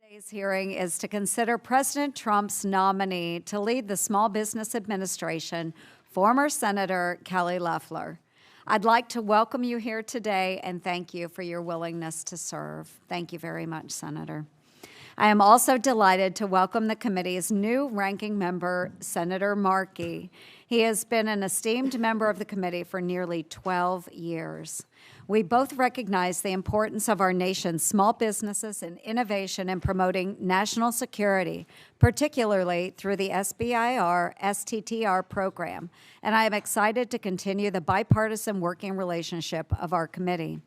Today's hearing is to consider President Trump's nominee to lead the Small Business Administration, former Senator Kelly Loeffler. I'd like to welcome you here today and thank you for your willingness to serve. Thank you very much, Senator. I am also delighted to welcome the committee's new ranking member, Senator Markey. He has been an esteemed member of the committee for nearly 12 years. We both recognize the importance of our nation's small businesses in innovation and promoting national security, particularly through the SBIR STTR program, and I am excited to continue the bipartisan working relationship of our committee.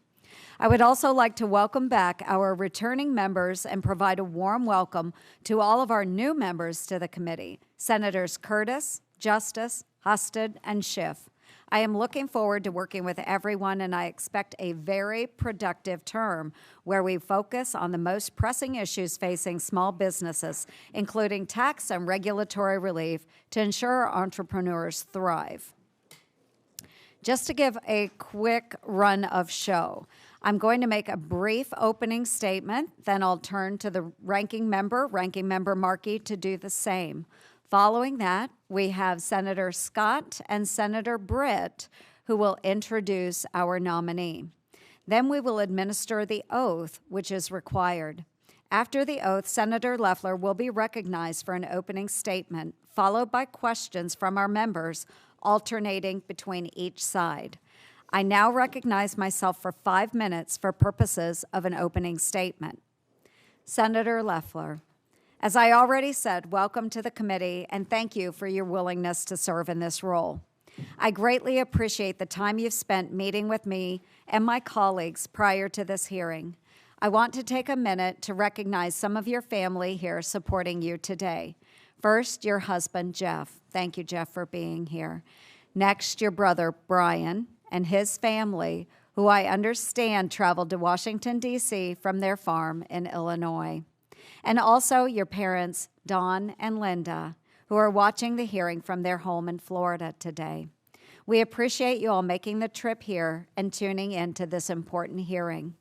I would also like to welcome back our returning members and provide a warm welcome to all of our new members to the committee, Senators Curtis, Justice, Husted, and Schiff. I am looking forward to working with everyone, and I expect a very productive term where we focus on the most pressing issues facing small businesses, including tax and regulatory relief, to ensure our entrepreneurs thrive. Just to give a quick run of show, I'm going to make a brief opening statement, then I'll turn to the ranking member Markey, to do the same. Following that, we have Senator Scott and Senator Britt, who will introduce our nominee. Then we will administer the oath, which is required. After the oath, Senator Loeffler will be recognized for an opening statement, followed by questions from our members, alternating between each side. I now recognize myself for 5 minutes for purposes of an opening statement. Senator Loeffler, as I already said, welcome to the committee and thank you for your willingness to serve in this role. I greatly appreciate the time you've spent meeting with me and my colleagues prior to this hearing. I want to take a minute to recognize some of your family here supporting you today. First, your husband, Jeff. Thank you, Jeff, for being here. Next, your brother, Brian, and his family, who I understand traveled to Washington, D.C. from their farm in Illinois. And also your parents, Don and Linda, who are watching the hearing from their home in Florida today. We appreciate you all making the trip here and tuning into this important hearing.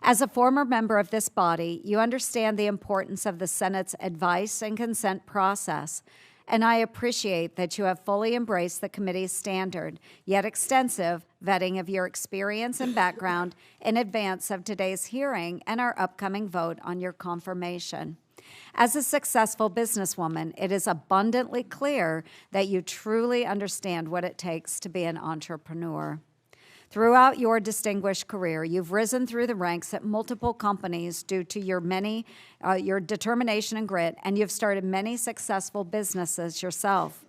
As a former member of this body, you understand the importance of the Senate's advice and consent process, and I appreciate that you have fully embraced the committee's standard, yet extensive, vetting of your experience and background in advance of today's hearing and our upcoming vote on your confirmation. As a successful businesswoman, it is abundantly clear that you truly understand what it takes to be an entrepreneur. Throughout your distinguished career, you've risen through the ranks at multiple companies due to your determination and grit, and you've started many successful businesses yourself.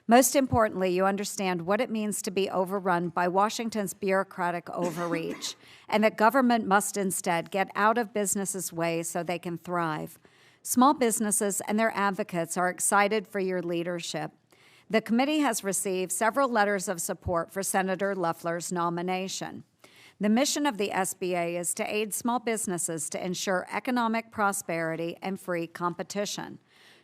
Most importantly, you understand what it means to be overrun by Washington's bureaucratic overreach, and that government must instead get out of businesses' way so they can thrive. Small businesses and their advocates are excited for your leadership. The committee has received several letters of support for Senator Loeffler's nomination. The mission of the SBA is to aid small businesses to ensure economic prosperity and free competition.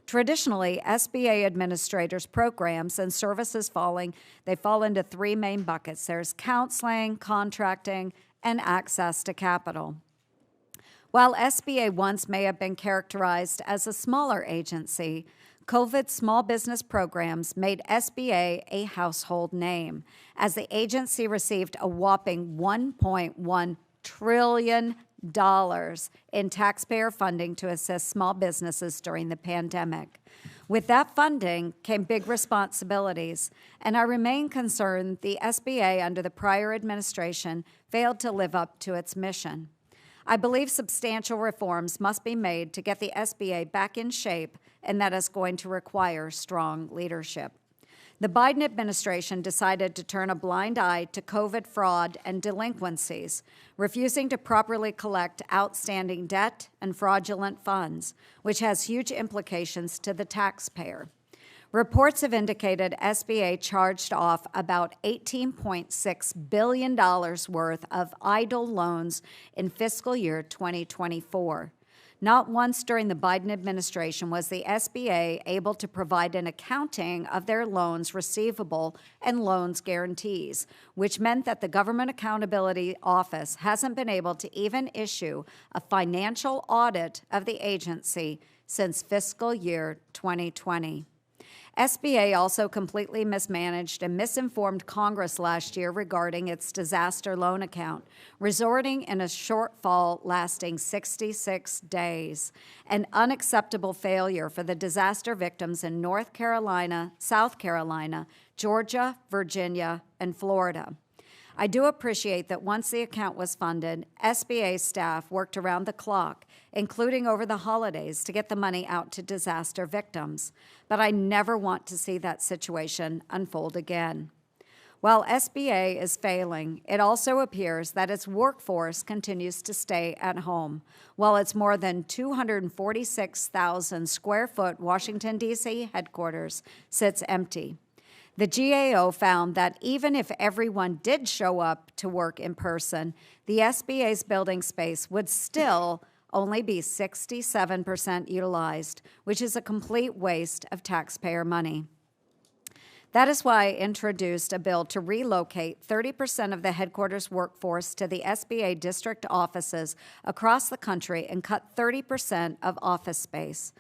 Traditionally, SBA administrators' programs and services fall into 3 main buckets. There's counseling, contracting, and access to capital. While SBA once may have been characterized as a smaller agency, COVID small business programs made SBA a household name, as the agency received a whopping $1.1 trillion in taxpayer funding to assist small businesses during the pandemic. With that funding came big responsibilities, and I remain concerned the SBA under the prior administration failed to live up to its mission. I believe substantial reforms must be made to get the SBA back in shape, and that is going to require strong leadership. The Biden administration decided to turn a blind eye to COVID fraud and delinquencies, refusing to properly collect outstanding debt and fraudulent funds, which has huge implications to the taxpayer. Reports have indicated SBA charged off about $18.6 billion worth of idle loans in fiscal year 2024. Not once during the Biden administration was the SBA able to provide an accounting of their loans receivable and loans guarantees, which meant that the Government Accountability Office hasn't been able to even issue a financial audit of the agency since fiscal year 2020. SBA also completely mismanaged and misinformed Congress last year regarding its disaster loan account, resulting in a shortfall lasting 66 days, an unacceptable failure for the disaster victims in North Carolina, South Carolina, Georgia, Virginia, and Florida. I do appreciate that once the account was funded, SBA staff worked around the clock, including over the holidays, to get the money out to disaster victims. But I never want to see that situation unfold again. While SBA is failing, it also appears that its workforce continues to stay at home, while its more than 246,000 square foot Washington, D.C. headquarters sits empty. The GAO found that even if everyone did show up to work in person, the SBA's building space would still only be 67% utilized, which is a complete waste of taxpayer money. That is why I introduced a bill to relocate 30% of the headquarters workforce to the SBA district offices across the country and cut 30% of office space.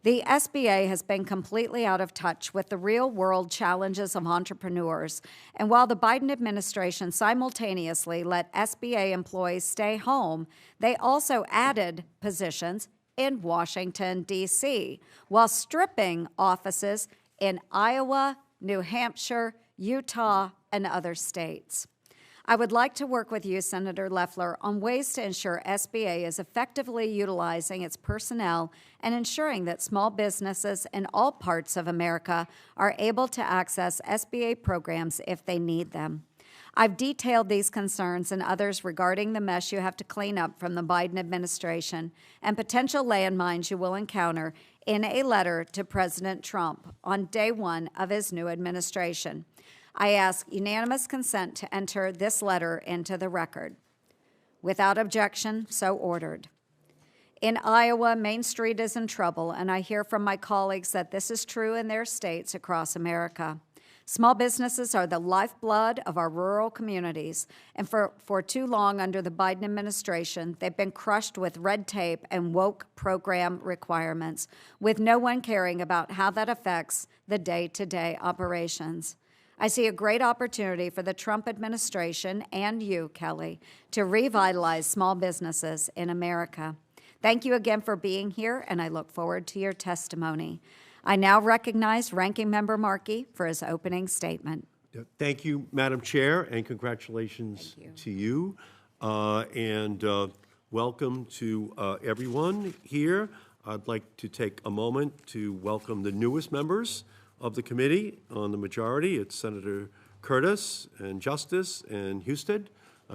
The SBA has been completely out of touch with the real-world challenges of entrepreneurs, and while the Biden administration simultaneously let SBA employees stay home, they also added positions in Washington, D.C., while stripping offices in Iowa, New Hampshire, Utah, and other states. I would like to work with you, Senator Loeffler, on ways to ensure SBA is effectively utilizing its personnel and ensuring that small businesses in all parts of America are able to access SBA programs if they need them. I've detailed these concerns and others regarding the mess you have to clean up from the Biden administration and potential landmines you will encounter in a letter to President Trump on day one of his new administration. I ask unanimous consent to enter this letter into the record. Without objection, so ordered. In Iowa, Main Street is in trouble, and I hear from my colleagues that this is true in their states across America. Small businesses are the lifeblood of our rural communities, and for too long under the Biden administration, they've been crushed with red tape and woke program requirements, with no one caring about how that affects the day-to-day operations. I see a great opportunity for the Trump administration and you, Kelly, to revitalize small businesses in America. Thank you again for being here, and I look forward to your testimony. I now recognize Ranking Member Markey for his opening statement. Thank you, Madam Chair, and congratulations to you. Welcome to everyone here. I'd like to take a moment to welcome the newest members of the committee. On the majority, it's Senator Curtis and Justice and Husted.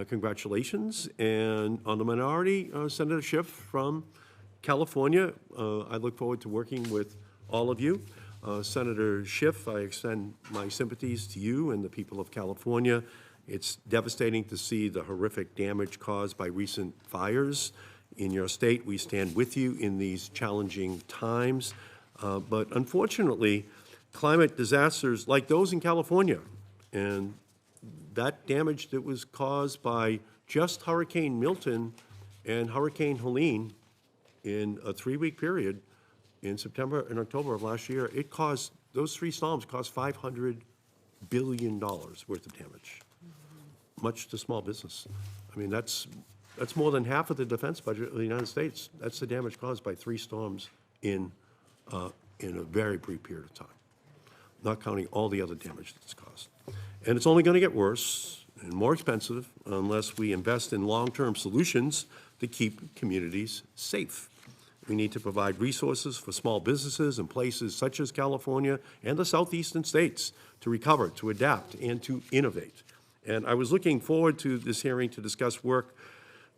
Congratulations. And on the minority, Senator Schiff from California. I look forward to working with all of you. Senator Schiff, I extend my sympathies to you and the people of California. It's devastating to see the horrific damage caused by recent fires in your state. We stand with you in these challenging times. But unfortunately, climate disasters like those in California and that damage that was caused by just Hurricane Milton and Hurricane Helene in a 3-week period in September and October of last year, those 3 storms cost $500 billion worth of damage, much to small business. I mean, that's more than half of the defense budget of the United States. That's the damage caused by 3 storms in a very brief period of time, not counting all the other damage that's caused. And it's only going to get worse and more expensive unless we invest in long-term solutions to keep communities safe. We need to provide resources for small businesses in places such as California and the southeastern states to recover, to adapt, and to innovate. And I was looking forward to this hearing to discuss work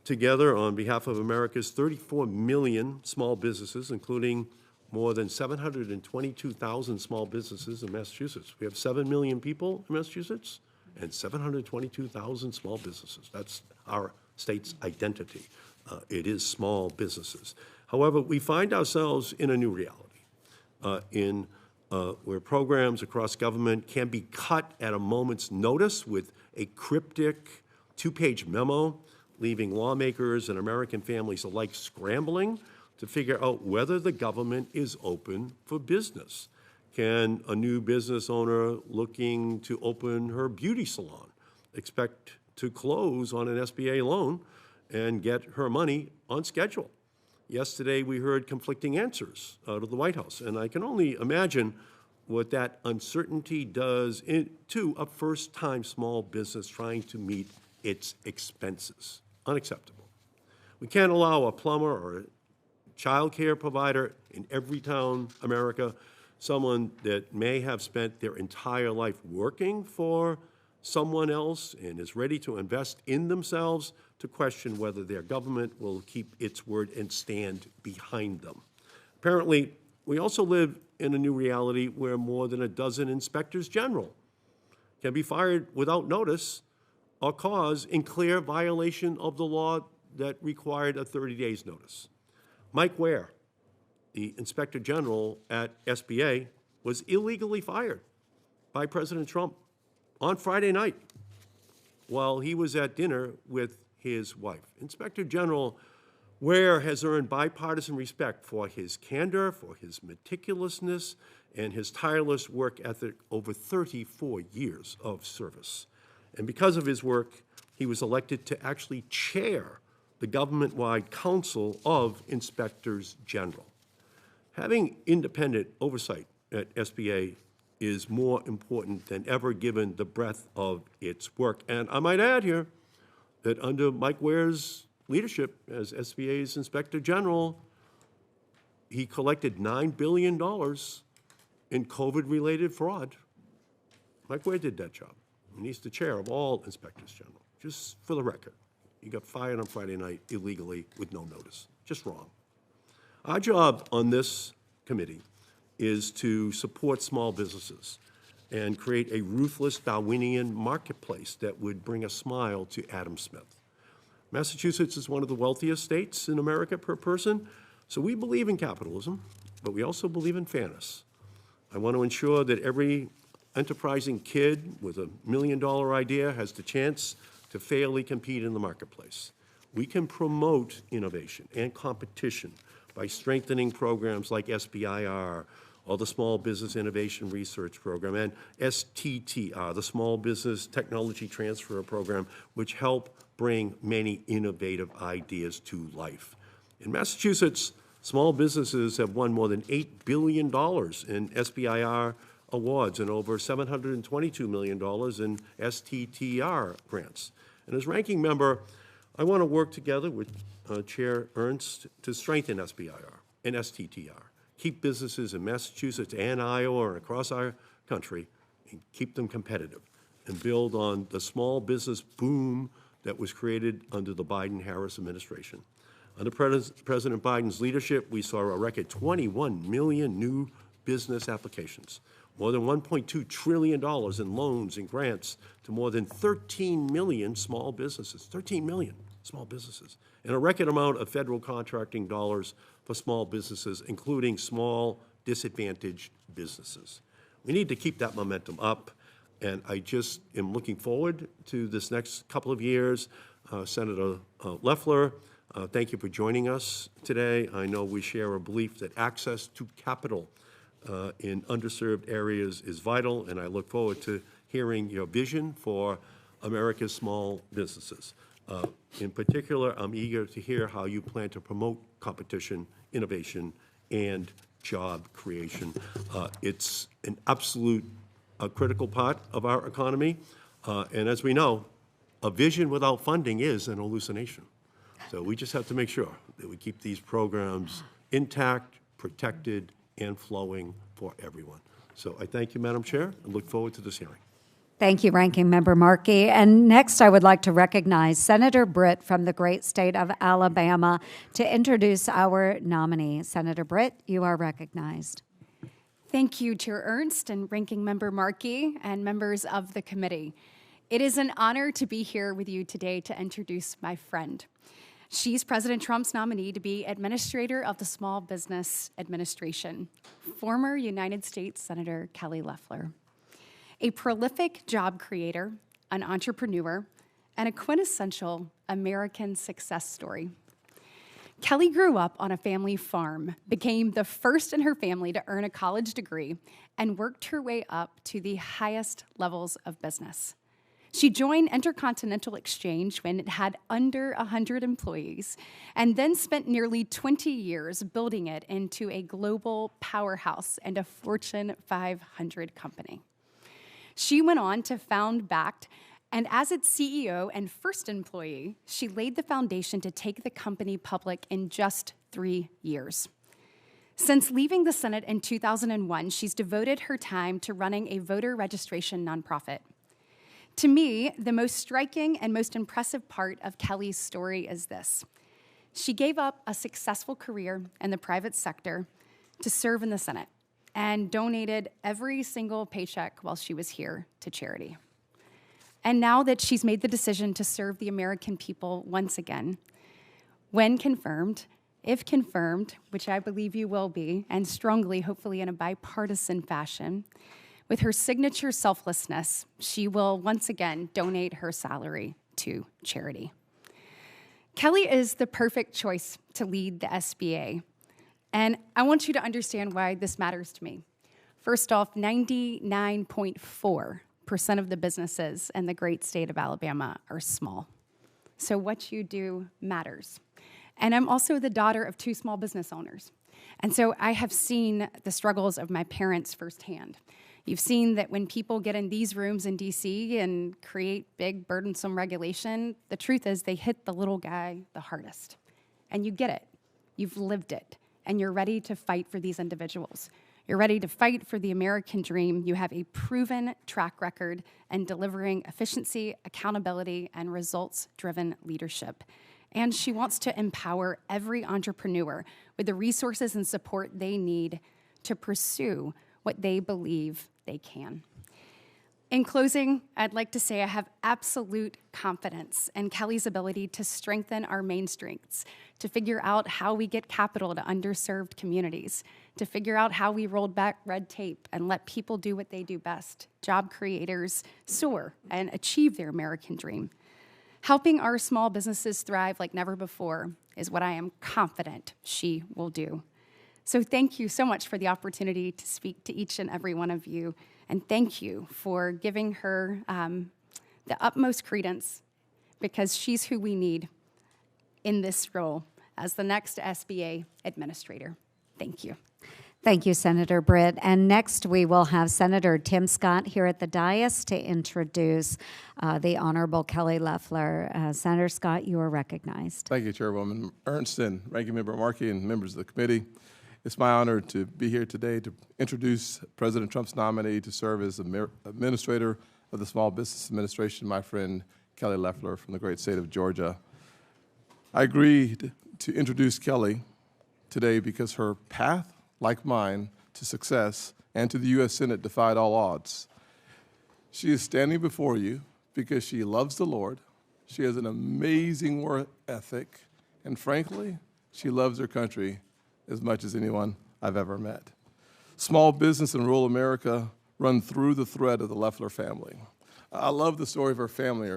together on behalf of America's 34 million small businesses, including more than 722,000 small businesses in Massachusetts. We have 7 million people in Massachusetts and 722,000 small businesses. That's our state's identity. It is small businesses. However, we find ourselves in a new reality, where programs across government can be cut at a moment's notice with a cryptic two-page memo, leaving lawmakers and American families alike scrambling to figure out whether the government is open for business. Can a new business owner looking to open her beauty salon expect to close on an SBA loan and get her money on schedule? Yesterday, we heard conflicting answers out of the White House, and I can only imagine what that uncertainty does to a first-time small business trying to meet its expenses. Unacceptable. We can't allow a plumber or a child care provider in every town, America, someone that may have spent their entire life working for someone else and is ready to invest in themselves, to question whether their government will keep its word and stand behind them. Apparently, we also live in a new reality where more than a dozen inspectors general can be fired without notice or cause in clear violation of the law that required a 30 days notice. Mike Ware, the Inspector General at SBA, was illegally fired by President Trump on Friday night while he was at dinner with his wife. Inspector General Ware has earned bipartisan respect for his candor, for his meticulousness, and his tireless work ethic over 34 years of service. And because of his work, he was elected to actually chair the government-wide Council of Inspectors General. Having independent oversight at SBA is more important than ever given the breadth of its work. And I might add here that under Mike Ware's leadership as SBA's Inspector General, he collected $9 billion in COVID-related fraud. Mike Ware did that job, and he's the chair of all Inspectors General. Just for the record, he got fired on Friday night illegally with no notice. Just wrong. Our job on this committee is to support small businesses and create a ruthless Darwinian marketplace that would bring a smile to Adam Smith. Massachusetts is one of the wealthiest states in America per person, so we believe in capitalism, but we also believe in fairness. I want to ensure that every enterprising kid with a $1 million idea has the chance to fairly compete in the marketplace. We can promote innovation and competition by strengthening programs like SBIR, or the Small Business Innovation Research Program, and STTR, the Small Business Technology Transfer Program, which help bring many innovative ideas to life. In Massachusetts, small businesses have won more than $8 billion in SBIR awards and over $722 million in STTR grants. And as ranking member, I want to work together with Chair Ernst to strengthen SBIR and STTR, keep businesses in Massachusetts and Iowa and across our country, and keep them competitive, and build on the small business boom that was created under the Biden-Harris administration. Under President Biden's leadership, we saw a record 21 million new business applications, more than $1.2 trillion in loans and grants to more than 13 million small businesses, 13 million small businesses, and a record amount of federal contracting dollars for small businesses, including small disadvantaged businesses. We need to keep that momentum up, and I just am looking forward to this next couple of years. Senator Loeffler, thank you for joining us today. I know we share a belief that access to capital in underserved areas is vital, and I look forward to hearing your vision for America's small businesses. In particular, I'm eager to hear how you plan to promote competition, innovation, and job creation. It's an absolute critical part of our economy, and as we know, a vision without funding is an hallucination. So we just have to make sure that we keep these programs intact, protected, and flowing for everyone. So I thank you, Madam Chair, and look forward to this hearing. Thank you, Ranking Member Markey. And next, I would like to recognize Senator Britt from the great state of Alabama to introduce our nominee. Senator Britt, you are recognized. Thank you, Chair Ernst and Ranking Member Markey and members of the committee. It is an honor to be here with you today to introduce my friend. She's President Trump's nominee to be Administrator of the Small Business Administration, former United States Senator Kelly Loeffler. A prolific job creator, an entrepreneur, and a quintessential American success story. Kelly grew up on a family farm, became the first in her family to earn a college degree, and worked her way up to the highest levels of business. She joined Intercontinental Exchange when it had under 100 employees, and then spent nearly 20 years building it into a global powerhouse and a Fortune 500 company. She went on to found Bakkt, and as its CEO and first employee, she laid the foundation to take the company public in just 3 years. Since leaving the Senate in 2001, she's devoted her time to running a voter registration nonprofit. To me, the most striking and most impressive part of Kelly's story is this. She gave up a successful career in the private sector to serve in the Senate and donated every single paycheck while she was here to charity. And now that she's made the decision to serve the American people once again, when confirmed, if confirmed, which I believe you will be, and strongly, hopefully in a bipartisan fashion, with her signature selflessness, she will once again donate her salary to charity. Kelly is the perfect choice to lead the SBA, and I want you to understand why this matters to me. First off, 99.4% of the businesses in the great state of Alabama are small. So what you do matters. And I'm also the daughter of 2 small business owners. And so I have seen the struggles of my parents firsthand. You've seen that when people get in these rooms in DC and create big, burdensome regulation, the truth is they hit the little guy the hardest. And you get it. You've lived it. And you're ready to fight for these individuals. You're ready to fight for the American dream. You have a proven track record in delivering efficiency, accountability, and results-driven leadership. And she wants to empower every entrepreneur with the resources and support they need to pursue what they believe they can. In closing, I'd like to say I have absolute confidence in Kelly's ability to strengthen our main strengths, to figure out how we get capital to underserved communities, to figure out how we roll back red tape and let people do what they do best, job creators soar and achieve their American dream. Helping our small businesses thrive like never before is what I am confident she will do. So thank you so much for the opportunity to speak to each and every one of you, and thank you for giving her the utmost credence, because she's who we need in this role as the next SBA Administrator. Thank you. Thank you, Senator Britt. And next, we will have Senator Tim Scott here at the dais to introduce the Honorable Kelly Loeffler. Senator Scott, you are recognized. Thank you, Chairwoman Ernst and Ranking Member Markey and members of the committee. It's my honor to be here today to introduce President Trump's nominee to serve as Administrator of the Small Business Administration, my friend Kelly Loeffler from the great state of Georgia. I agreed to introduce Kelly today because her path, like mine, to success and to the U.S. Senate defied all odds. She is standing before you because she loves the Lord, she has an amazing work ethic, and frankly, she loves her country as much as anyone I've ever met. Small business in rural America run through the thread of the Loeffler family. I love the story of her family.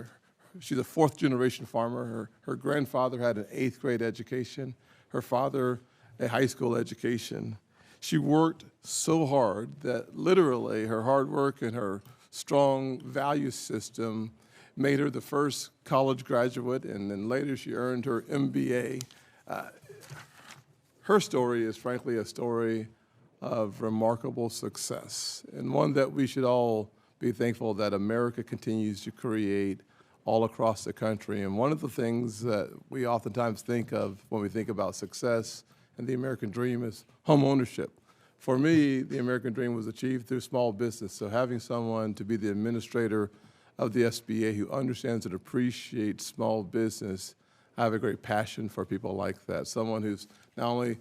She's a 4th-generation farmer. Her grandfather had an 8th grade education, her father a high school education. She worked so hard that literally her hard work and her strong value system made her the first college graduate, and then later she earned her MBA. Her story is frankly a story of remarkable success, and one that we should all be thankful that America continues to create all across the country. And one of the things that we oftentimes think of when we think about success and the American dream is home ownership. For me, the American dream was achieved through small business, so having someone to be the administrator of the SBA who understands and appreciates small business, I have a great passion for people like that. Someone who's not only,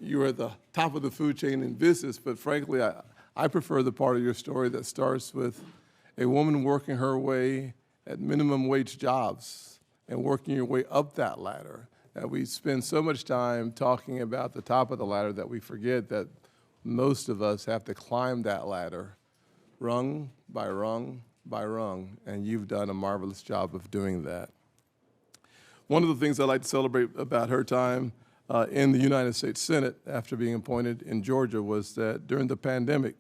you're at the top of the food chain in business, but frankly, I prefer the part of your story that starts with a woman working her way at minimum wage jobs and working your way up that ladder. We spend so much time talking about the top of the ladder that we forget that most of us have to climb that ladder rung by rung by rung, and you've done a marvelous job of doing that. One of the things I like to celebrate about her time in the United States Senate after being appointed in Georgia was that during the pandemic,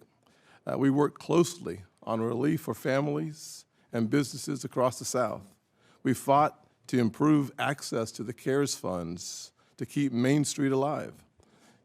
we worked closely on relief for families and businesses across the South. We fought to improve access to the CARES funds to keep Main Street alive.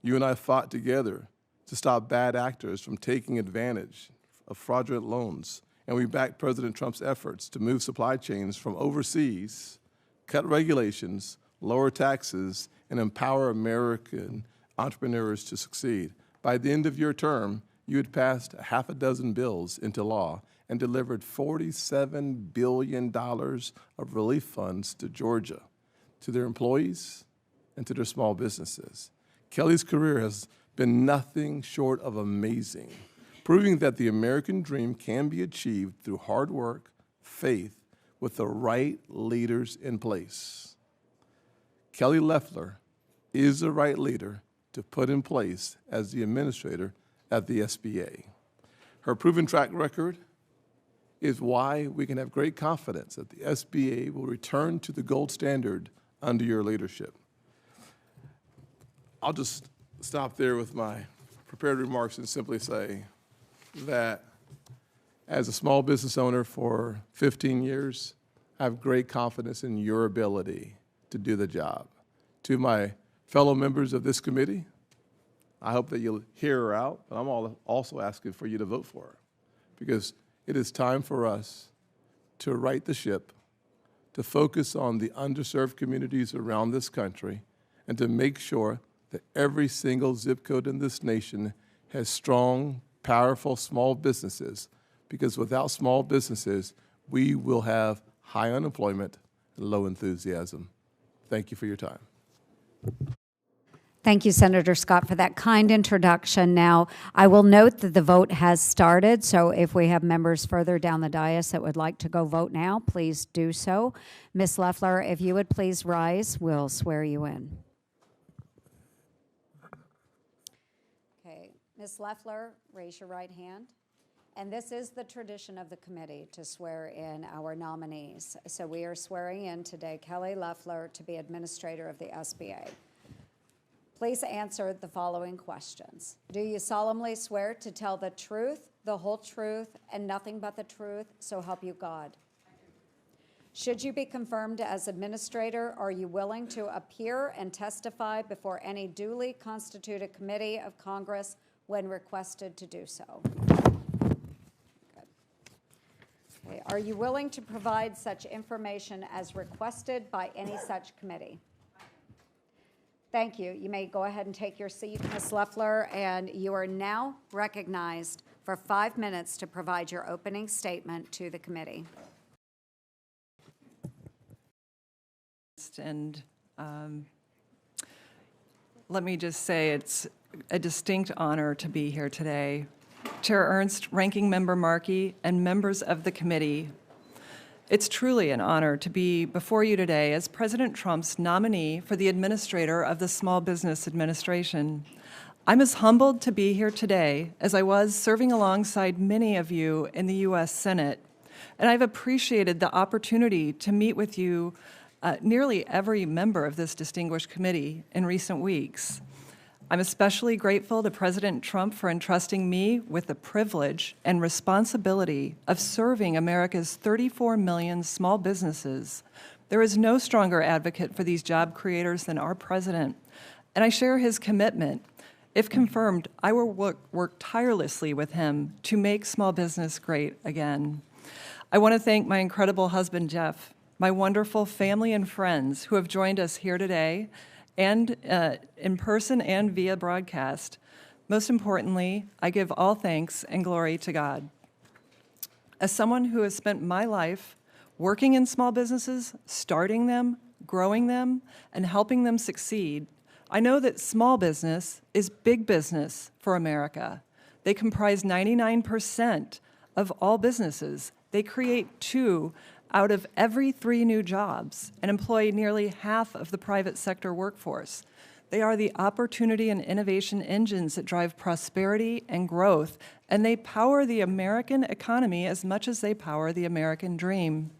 You and I fought together to stop bad actors from taking advantage of fraudulent loans, and we backed President Trump's efforts to move supply chains from overseas, cut regulations, lower taxes, and empower American entrepreneurs to succeed. By the end of your term, you had passed half a dozen bills into law and delivered $47 billion of relief funds to Georgia, to their employees and to their small businesses. Kelly's career has been nothing short of amazing, proving that the American dream can be achieved through hard work, faith, with the right leaders in place. Kelly Loeffler is the right leader to put in place as the administrator at the SBA. Her proven track record is why we can have great confidence that the SBA will return to the gold standard under your leadership. I'll just stop there with my prepared remarks and simply say that as a small business owner for 15 years, I have great confidence in your ability to do the job. To my fellow members of this committee, I hope that you'll hear her out, but I'm also asking for you to vote for her, because it is time for us to right the ship, to focus on the underserved communities around this country, and to make sure that every single zip code in this nation has strong, powerful small businesses, because without small businesses, we will have high unemployment and low enthusiasm. Thank you for your time. Thank you, Senator Scott, for that kind introduction. Now, I will note that the vote has started, so if we have members further down the dais that would like to go vote now, please do so. Ms. Loeffler, if you would please rise, we'll swear you in. Okay, Ms. Loeffler, raise your right hand. And this is the tradition of the committee to swear in our nominees. So we are swearing in today Kelly Loeffler to be administrator of the SBA. Please answer the following questions. Do you solemnly swear to tell the truth, the whole truth, and nothing but the truth, so help you God? Should you be confirmed as administrator, are you willing to appear and testify before any duly constituted committee of Congress when requested to do so? Good. Okay. Are you willing to provide such information as requested by any such committee? Thank you. You may go ahead and take your seat, Ms. Loeffler, and you are now recognized for 5 minutes to provide your opening statement to the committee. And let me just say it's a distinct honor to be here today. Chair Ernst, Ranking Member Markey, and members of the committee, it's truly an honor to be before you today as President Trump's nominee for the administrator of the Small Business Administration. I'm as humbled to be here today as I was serving alongside many of you in the U.S. Senate, and I've appreciated the opportunity to meet with you, nearly every member of this distinguished committee, in recent weeks. I'm especially grateful to President Trump for entrusting me with the privilege and responsibility of serving America's 34 million small businesses. There is no stronger advocate for these job creators than our president, and I share his commitment. If confirmed, I will work tirelessly with him to make small business great again. I want to thank my incredible husband, Jeff, my wonderful family and friends who have joined us here today, and in person and via broadcast. Most importantly, I give all thanks and glory to God. As someone who has spent my life working in small businesses, starting them, growing them, and helping them succeed, I know that small business is big business for America. They comprise 99% of all businesses. They create 2 out of every 3 new jobs and employ nearly half of the private sector workforce. They are the opportunity and innovation engines that drive prosperity and growth, and they power the American economy as much as they power the American dream.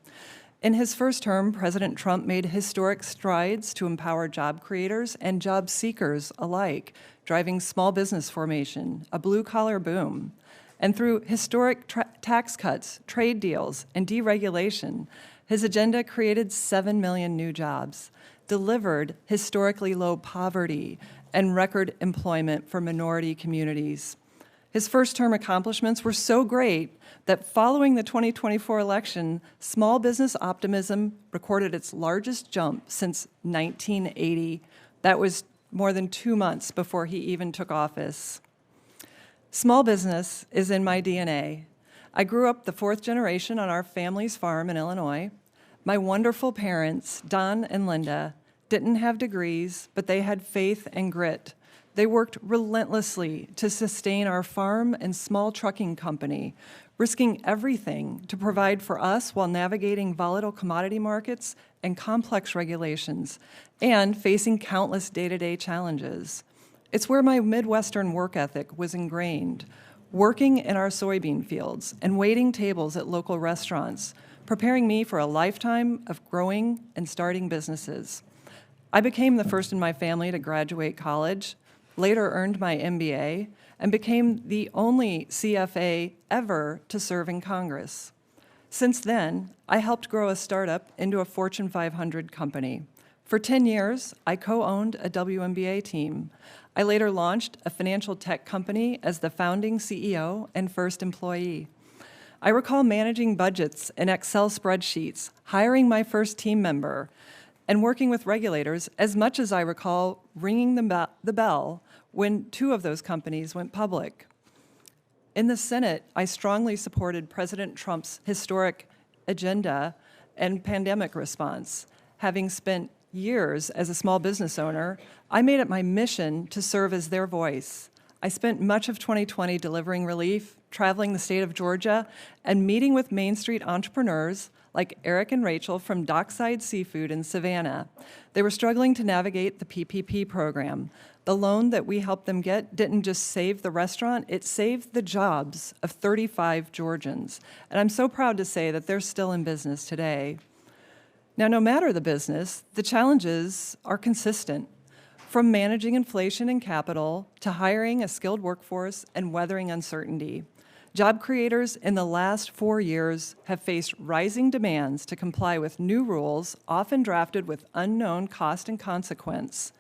In his first term, President Trump made historic strides to empower job creators and job seekers alike, driving small business formation, a blue-collar boom. And through historic tax cuts, trade deals, and deregulation, his agenda created 7 million new jobs, delivered historically low poverty, and record employment for minority communities. His first-term accomplishments were so great that following the 2024 election, small business optimism recorded its largest jump since 1980. That was more than 2 months before he even took office. Small business is in my DNA. I grew up the 4th generation on our family's farm in Illinois. My wonderful parents, Don and Linda, didn't have degrees, but they had faith and grit. They worked relentlessly to sustain our farm and small trucking company, risking everything to provide for us while navigating volatile commodity markets and complex regulations, and facing countless day-to-day challenges. It's where my Midwestern work ethic was ingrained, working in our soybean fields and waiting tables at local restaurants, preparing me for a lifetime of growing and starting businesses. I became the first in my family to graduate college, later earned my MBA, and became the only CFA ever to serve in Congress. Since then, I helped grow a startup into a Fortune 500 company. For 10 years, I co-owned a WNBA team. I later launched a financial tech company as the founding CEO and first employee. I recall managing budgets in Excel spreadsheets, hiring my first team member, and working with regulators as much as I recall ringing the bell when 2 of those companies went public. In the Senate, I strongly supported President Trump's historic agenda and pandemic response. Having spent years as a small business owner, I made it my mission to serve as their voice. I spent much of 2020 delivering relief, traveling the state of Georgia, and meeting with Main Street entrepreneurs like Eric and Rachel from Dockside Seafood in Savannah. They were struggling to navigate the PPP program. The loan that we helped them get didn't just save the restaurant, it saved the jobs of 35 Georgians. And I'm so proud to say that they're still in business today. Now, no matter the business, the challenges are consistent. From managing inflation and capital to hiring a skilled workforce and weathering uncertainty. Job creators in the last 4 years have faced rising demands to comply with new rules, often drafted with unknown cost and consequence.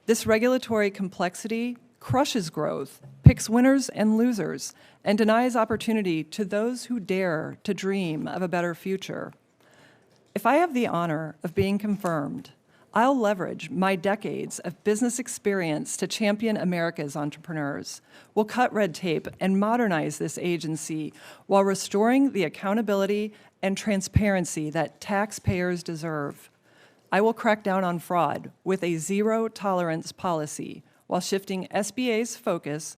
This regulatory complexity crushes growth, picks winners and losers, and denies opportunity to those who dare to dream of a better future. If I have the honor of being confirmed, I'll leverage my decades of business experience to champion America's entrepreneurs. We'll cut red tape and modernize this agency while restoring the accountability and transparency that taxpayers deserve. I will crack down on fraud with a zero-tolerance policy while shifting SBA's focus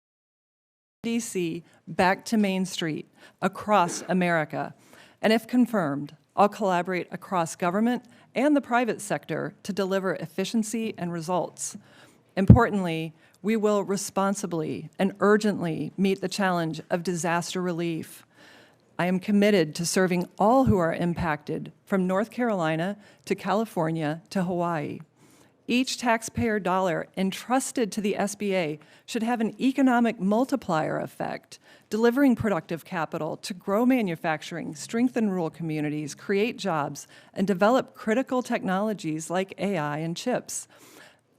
from DC back to Main Street across America. And if confirmed, I'll collaborate across government and the private sector to deliver efficiency and results. Importantly, we will responsibly and urgently meet the challenge of disaster relief. I am committed to serving all who are impacted, from North Carolina to California to Hawaii. Each taxpayer dollar entrusted to the SBA should have an economic multiplier effect, delivering productive capital to grow manufacturing, strengthen rural communities, create jobs, and develop critical technologies like AI and chips.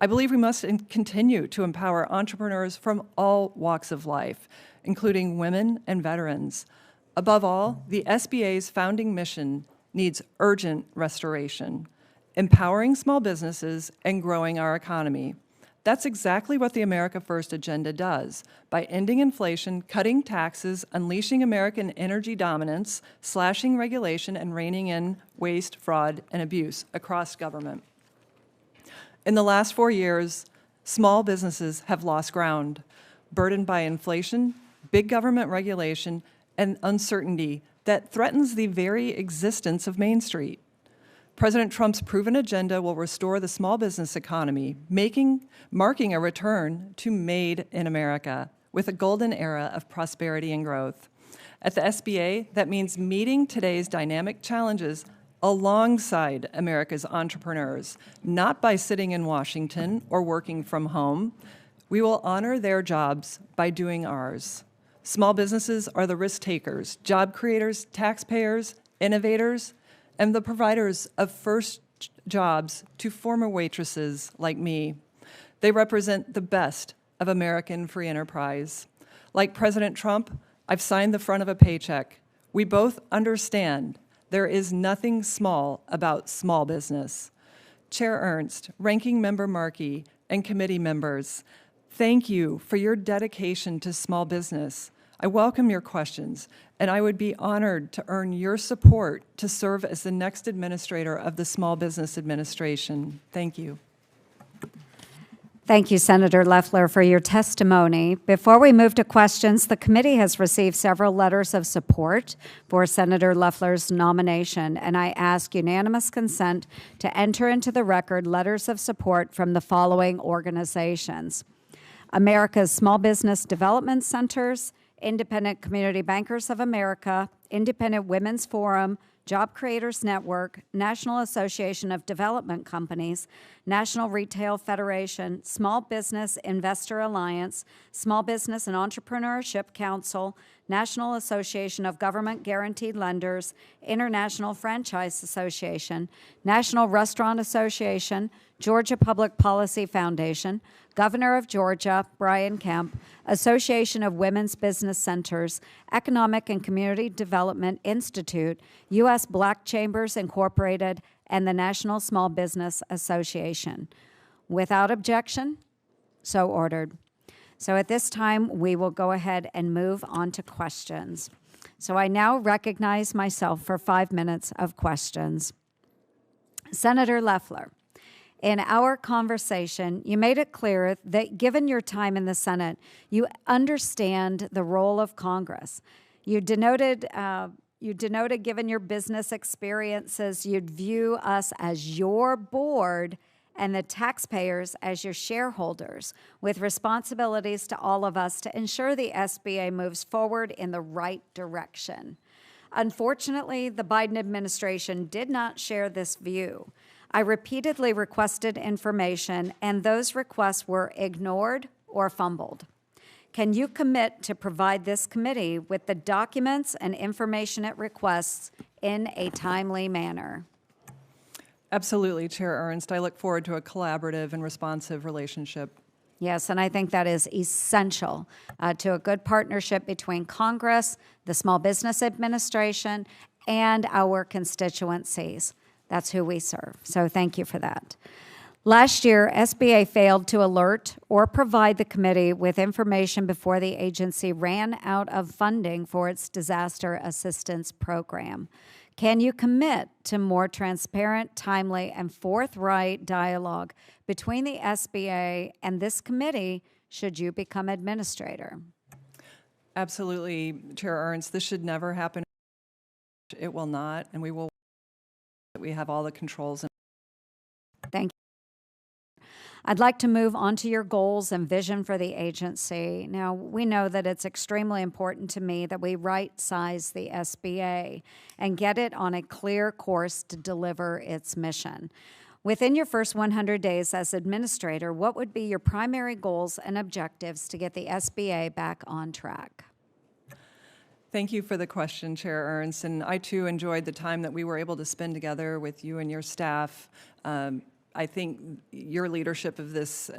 I believe we must continue to empower entrepreneurs from all walks of life, including women and veterans. Above all, the SBA's founding mission needs urgent restoration, empowering small businesses and growing our economy. That's exactly what the America First agenda does, by ending inflation, cutting taxes, unleashing American energy dominance, slashing regulation, and reining in waste, fraud, and abuse across government. In the last 4 years, small businesses have lost ground, burdened by inflation, big government regulation, and uncertainty that threatens the very existence of Main Street. President Trump's proven agenda will restore the small business economy, marking a return to Made in America with a golden era of prosperity and growth. At the SBA, that means meeting today's dynamic challenges alongside America's entrepreneurs, not by sitting in Washington or working from home. We will honor their jobs by doing ours. Small businesses are the risk takers, job creators, taxpayers, innovators, and the providers of first jobs to former waitresses like me. They represent the best of American free enterprise. Like President Trump, I've signed the front of a paycheck. We both understand there is nothing small about small business. Chair Ernst, Ranking Member Markey, and committee members, thank you for your dedication to small business. I welcome your questions, and I would be honored to earn your support to serve as the next administrator of the Small Business Administration. Thank you. Thank you, Senator Loeffler, for your testimony. Before we move to questions, the committee has received several letters of support for Senator Loeffler's nomination, and I ask unanimous consent to enter into the record letters of support from the following organizations: America's Small Business Development Centers, Independent Community Bankers of America, Independent Women's Forum, Job Creators Network, National Association of Development Companies, National Retail Federation, Small Business Investor Alliance, Small Business and Entrepreneurship Council, National Association of Government Guaranteed Lenders, International Franchise Association, National Restaurant Association, Georgia Public Policy Foundation, Governor of Georgia, Brian Kemp, Association of Women's Business Centers, Economic and Community Development Institute, U.S. Black Chambers Incorporated, and the National Small Business Association. Without objection, so ordered. So at this time, we will go ahead and move on to questions. So I now recognize myself for 5 minutes of questions. Senator Loeffler, in our conversation, you made it clear that given your time in the Senate, you understand the role of Congress. You denoted, given your business experiences, you'd view us as your board and the taxpayers as your shareholders, with responsibilities to all of us to ensure the SBA moves forward in the right direction. Unfortunately, the Biden administration did not share this view. I repeatedly requested information, and those requests were ignored or fumbled. Can you commit to provide this committee with the documents and information it requests in a timely manner? Absolutely, Chair Ernst. I look forward to a collaborative and responsive relationship. Yes, and I think that is essential to a good partnership between Congress, the Small Business Administration, and our constituencies. That's who we serve. So thank you for that. Last year, SBA failed to alert or provide the committee with information before the agency ran out of funding for its disaster assistance program. Can you commit to more transparent, timely, and forthright dialogue between the SBA and this committee should you become administrator? Absolutely, Chair Ernst. This should never happen. It will not, and we will. We have all the controls. Thank you. I'd like to move on to your goals and vision for the agency. Now, we know that it's extremely important to me that we right-size the SBA and get it on a clear course to deliver its mission. Within your first 100 days as administrator, what would be your primary goals and objectives to get the SBA back on track? Thank you for the question, Chair Ernst, and I too enjoyed the time that we were able to spend together with you and your staff. I think your leadership of this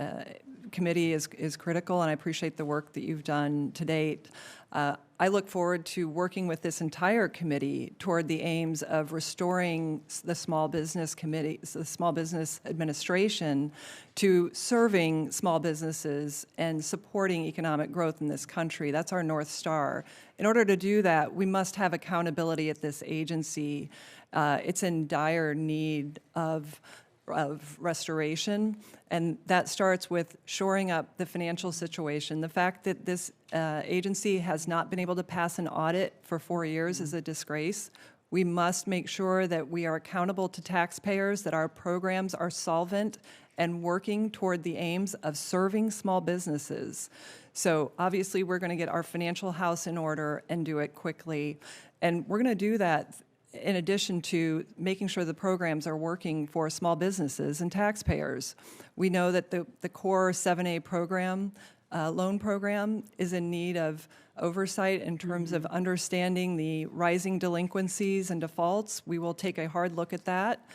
committee is critical, and I appreciate the work that you've done to date. I look forward to working with this entire committee toward the aims of restoring the Small Business Committee, the Small Business Administration, to serving small businesses and supporting economic growth in this country. That's our North Star. In order to do that, we must have accountability at this agency. It's in dire need of of restoration, and that starts with shoring up the financial situation. The fact that this agency has not been able to pass an audit for 4 years is a disgrace. We must make sure that we are accountable to taxpayers, that our programs are solvent and working toward the aims of serving small businesses. So obviously, we're going to get our financial house in order and do it quickly. And we're going to do that in addition to making sure the programs are working for small businesses and taxpayers. We know that the core 7A program, loan program, is in need of oversight in terms of understanding the rising delinquencies and defaults. We will take a hard look at that.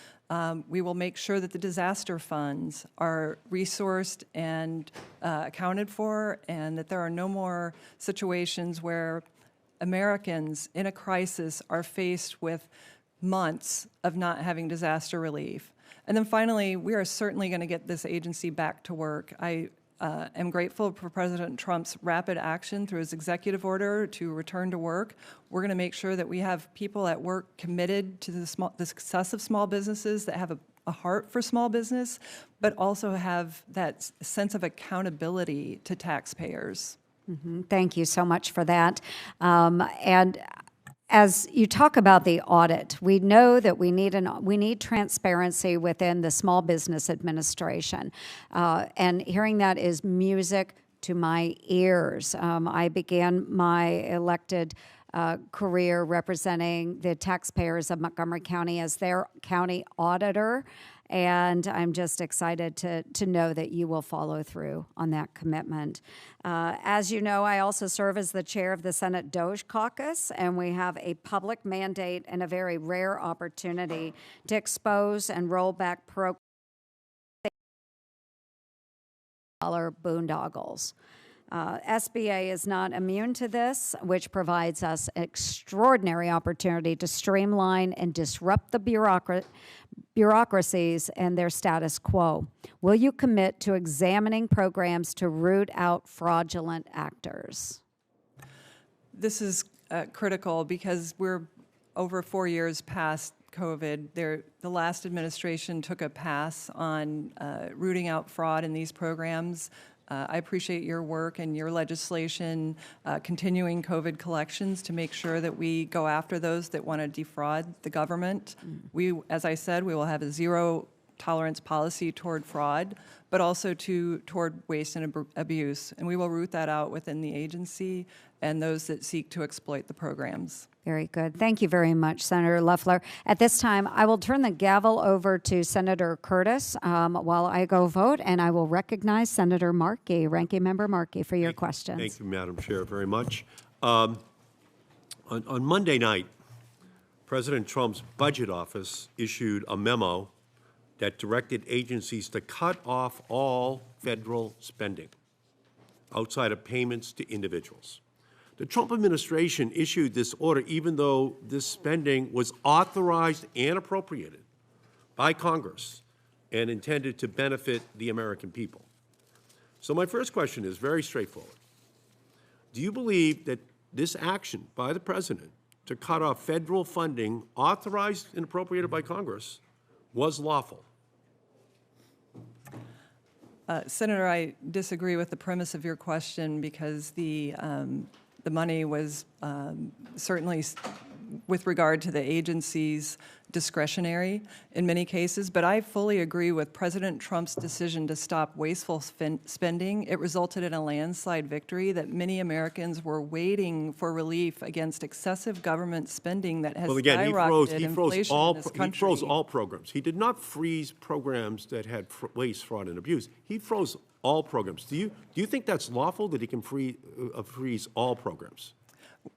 We will make sure that the disaster funds are resourced and accounted for, and that there are no more situations where Americans in a crisis are faced with months of not having disaster relief. And then finally, we are certainly going to get this agency back to work. I am grateful for President Trump's rapid action through his executive order to return to work. We're going to make sure that we have people at work committed to the success of small businesses, that have a heart for small business, but also have that sense of accountability to taxpayers. Thank you so much for that. And as you talk about the audit, we know that we need transparency within the Small Business Administration, and hearing that is music to my ears. I began my elected career representing the taxpayers of Montgomery County as their county auditor. And I'm just excited to know that you will follow through on that commitment. As you know, I also serve as the chair of the Senate DOGE caucus, and we have a public mandate and a very rare opportunity to expose and roll back boondoggles. SBA is not immune to this, which provides us an extraordinary opportunity to streamline and disrupt the bureaucracies and their status quo. Will you commit to examining programs to root out fraudulent actors? This is critical because we're over 4 years past COVID. The last administration took a pass on rooting out fraud in these programs. I appreciate your work and your legislation continuing COVID collections to make sure that we go after those that want to defraud the government. We, as I said, we will have a zero tolerance policy toward fraud, but also toward waste and abuse. And we will root that out within the agency and those that seek to exploit the programs. Very good. Thank you very much, Senator Loeffler. At this time, I will turn the gavel over to Senator Curtis while I go vote, and I will recognize Senator Markey, Ranking Member Markey, for your questions. Thank you, Madam Chair, very much. On Monday night, President Trump's budget office issued a memo that directed agencies to cut off all federal spending outside of payments to individuals. The Trump administration issued this order even though this spending was authorized and appropriated by Congress and intended to benefit the American people. So my first question is very straightforward. Do you believe that this action by the President to cut off federal funding authorized and appropriated by Congress was lawful? Senator, I disagree with the premise of your question because the money was certainly, with regard to the agency's discretionary in many cases, but I fully agree with President Trump's decision to stop wasteful spending. It resulted in a landslide victory that many Americans were waiting for relief against excessive government spending that has skyrocketed inflation in this country. He froze all programs. He did not freeze programs that had waste, fraud, and abuse. He froze all programs. Do you think that's lawful, that he can freeze all programs?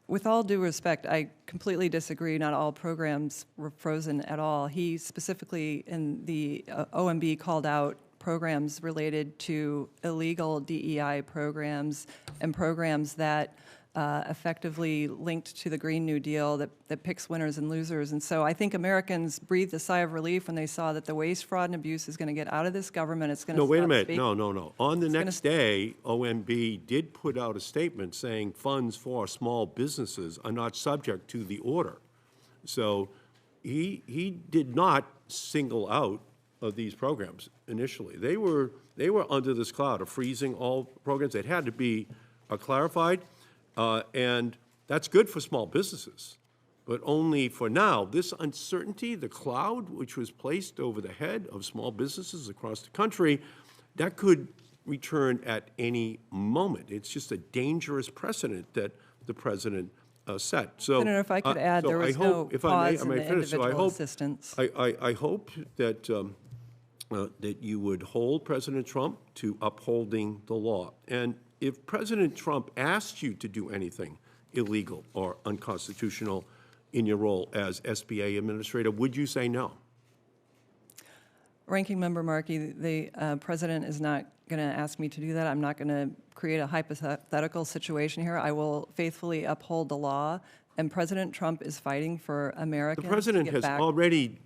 With all due respect, I completely disagree. Not all programs were frozen at all. He specifically, in the OMB, called out programs related to illegal DEI programs and programs that effectively linked to the Green New Deal that picks winners and losers. And so I think Americans breathed a sigh of relief when they saw that the waste, fraud, and abuse is going to get out of this government. It's going to No, wait a minute. No. On the next day, OMB did put out a statement saying funds for small businesses are not subject to the order. So he did not single out of these programs initially. They were under this cloud of freezing all programs. It had to be clarified, and that's good for small businesses, but only for now. This uncertainty, the cloud which was placed over the head of small businesses across the country, that could return at any moment. It's just a dangerous precedent that the president set. So, Senator, if I could add, there was no pause in the individual assistance. I hope that that you would hold President Trump to upholding the law. And if President Trump asked you to do anything illegal or unconstitutional in your role as SBA Administrator, would you say no? Ranking Member Markey, the President is not going to ask me to do that. I'm not going to create a hypothetical situation here. I will faithfully uphold the law, and President Trump is fighting for Americans The President to get has back. already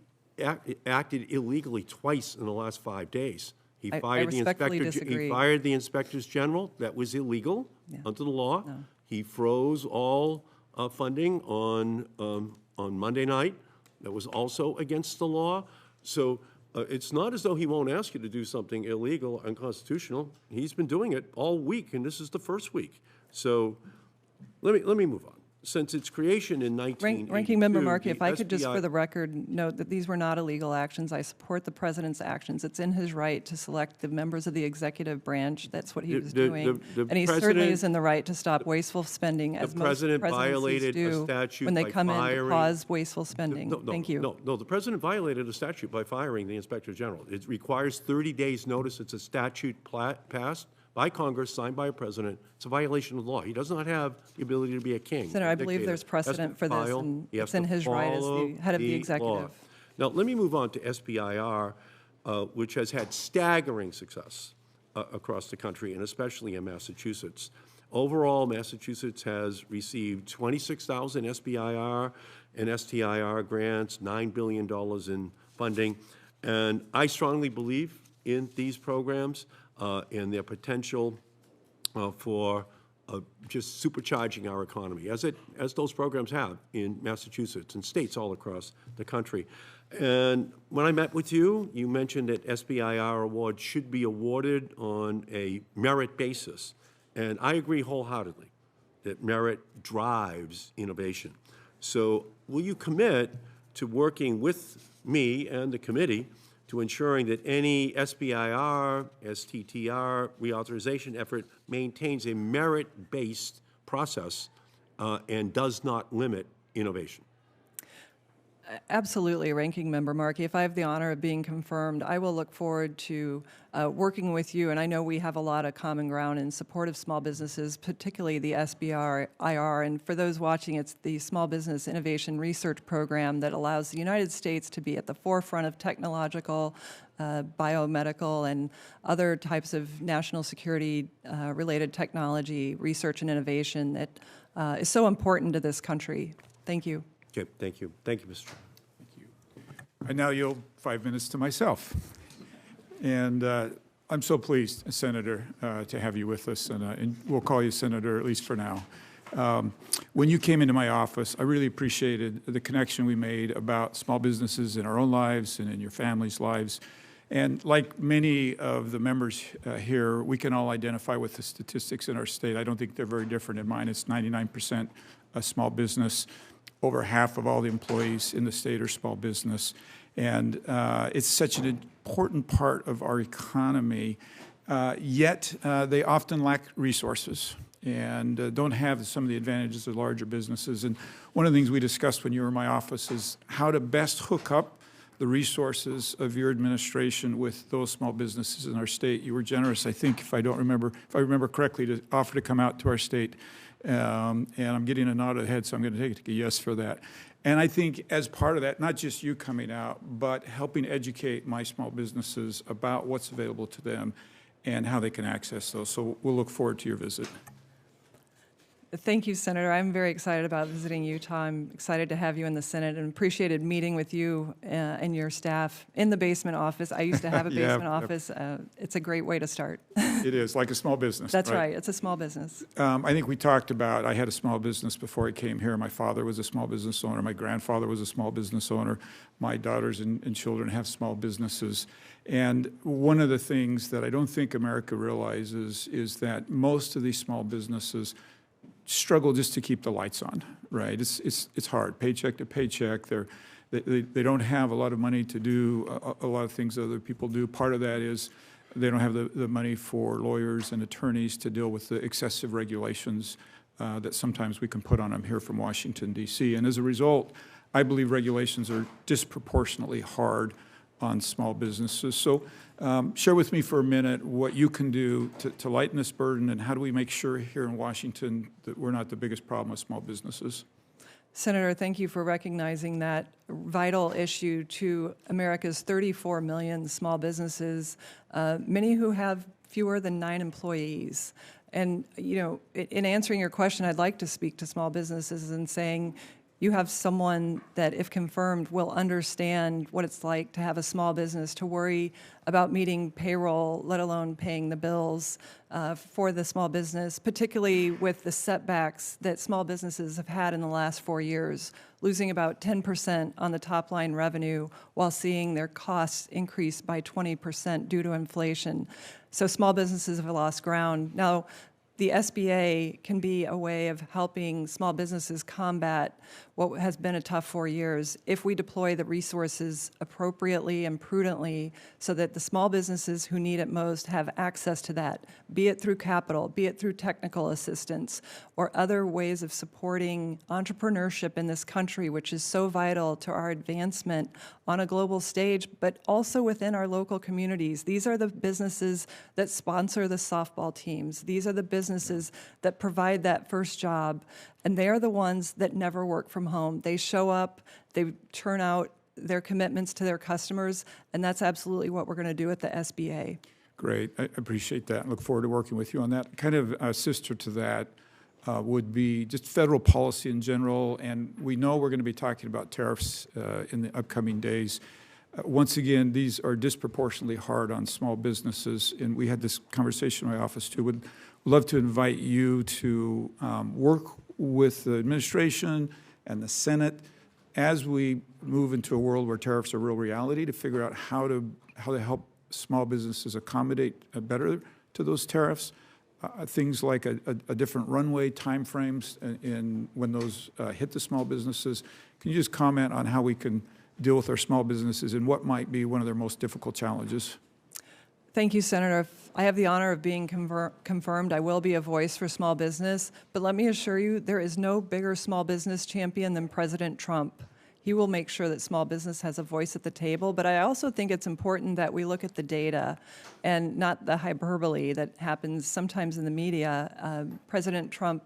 acted illegally twice in the last 5 days. He I fired the respectfully inspector. disagree. He fired the inspectors general. That was illegal under the law. No. He froze all funding on Monday night. That was also against the law. So it's not as though he won't ask you to do something illegal, unconstitutional. He's been doing it all week, and this is the first week. So let me move on. Since its creation in 1982, Ranking Member Markey, if I could just SBI for the record note that these were not illegal actions. I support the President's actions. It's in his right to select the members of the executive branch. That's what he was doing. And he certainly President- is in the right to stop wasteful spending, as most President presidencies violated a do statute when they by come in to firing- cause wasteful spending. No, Thank you. No, the President violated a statute by firing the Inspector General. It requires 30 days' notice. It's a statute passed by Congress, signed by a president. It's a violation of the law. He does not have the ability to be a king. Senator, I believe dictator. there's precedent for this, and He has it's in to his right as the follow head of the law. executive. Now, let me move on to SBIR, which has had staggering success across the country, and especially in Massachusetts. Overall, Massachusetts has received 26,000 SBIR and STIR grants, $9 billion in funding, and I strongly believe in these programs and their potential for just supercharging our economy, as those programs have in Massachusetts and states all across the country. And when I met with you, you mentioned that SBIR awards should be awarded on a merit basis. And I agree wholeheartedly that merit drives innovation. So will you commit to working with me and the committee to ensuring that any SBIR, STTR reauthorization effort maintains a merit-based process and does not limit innovation? Absolutely, Ranking Member Markey. If I have the honor of being confirmed, I will look forward to working with you, and I know we have a lot of common ground in support of small businesses, particularly the SBIR. And for those watching, it's the Small Business Innovation Research Program that allows the United States to be at the forefront of technological, biomedical, and other types of national security related technology, research, and innovation that is so important to this country. Thank you. Okay, thank you. Thank you, Mr. Chairman. I now yield 5 minutes to myself. And I'm so pleased, Senator, to have you with us, and we'll call you Senator, at least for now. When you came into my office, I really appreciated the connection we made about small businesses in our own lives and in your family's lives. And like many of the members here, we can all identify with the statistics in our state. I don't think they're very different in mine. It's 99% a small business. Over half of all the employees in the state are small business. And it's such an important part of our economy, yet they often lack resources and don't have some of the advantages of larger businesses. And one of the things we discussed when you were in my office is how to best hook up the resources of your administration with those small businesses in our state. You were generous, I think, if I remember correctly, to offer to come out to our state. And I'm getting a nod of the head, so I'm going to take a yes for that. And I think as part of that, not just you coming out, but helping educate my small businesses about what's available to them and how they can access those. So we'll look forward to your visit. Thank you, Senator. I'm very excited about visiting Utah. I'm excited to have you in the Senate and appreciated meeting with you and your staff in the basement office. I used to have a Yeah, basement office. It's a great way to start. It is, like a small business. That's right. It's a small business. I think we talked about, I had a small business before I came here. My father was a small business owner. My grandfather was a small business owner. My daughters and children have small businesses. And one of the things that I don't think America realizes is that most of these small businesses struggle just to keep the lights on, right? It's hard, paycheck to paycheck. They don't have a lot of money to do a lot of things other people do. Part of that is they don't have the money for lawyers and attorneys to deal with the excessive regulations that sometimes we can put on them here from Washington, D.C. And as a result, I believe regulations are disproportionately hard on small businesses. So share with me for a minute what you can do to lighten this burden, and how do we make sure here in Washington that we're not the biggest problem with small businesses? Senator, thank you for recognizing that vital issue to America's 34 million small businesses, many who have fewer than 9 employees. And, you know, in answering your question, I'd like to speak to small businesses and saying, you have someone that, if confirmed, will understand what it's like to have a small business, to worry about meeting payroll, let alone paying the bills for the small business, particularly with the setbacks that small businesses have had in the last 4 years, losing about 10% on the top line revenue while seeing their costs increase by 20% due to inflation. So small businesses have lost ground. Now, the SBA can be a way of helping small businesses combat what has been a tough 4 years if we deploy the resources appropriately and prudently so that the small businesses who need it most have access to that, be it through capital, be it through technical assistance, or other ways of supporting entrepreneurship in this country, which is so vital to our advancement on a global stage, but also within our local communities. These are the businesses that sponsor the softball teams. These are the businesses that provide that first job, and they are the ones that never work from home. They show up, they turn out their commitments to their customers, and that's absolutely what we're going to do at the SBA. Great. I appreciate that and look forward to working with you on that. Kind of a sister to that would be just federal policy in general, and we know we're going to be talking about tariffs in the upcoming days. Once again, these are disproportionately hard on small businesses, and we had this conversation in my office too. Would love to invite you to work with the administration and the Senate as we move into a world where tariffs are a real reality, to figure out how to help small businesses accommodate better to those tariffs. Things like a different runway timeframes in when those hit the small businesses. Can you just comment on how we can deal with our small businesses and what might be one of their most difficult challenges? Thank you, Senator. If I have the honor of being confirmed, I will be a voice for small business. But let me assure you, there is no bigger small business champion than President Trump. He will make sure that small business has a voice at the table. But I also think it's important that we look at the data and not the hyperbole that happens sometimes in the media. President Trump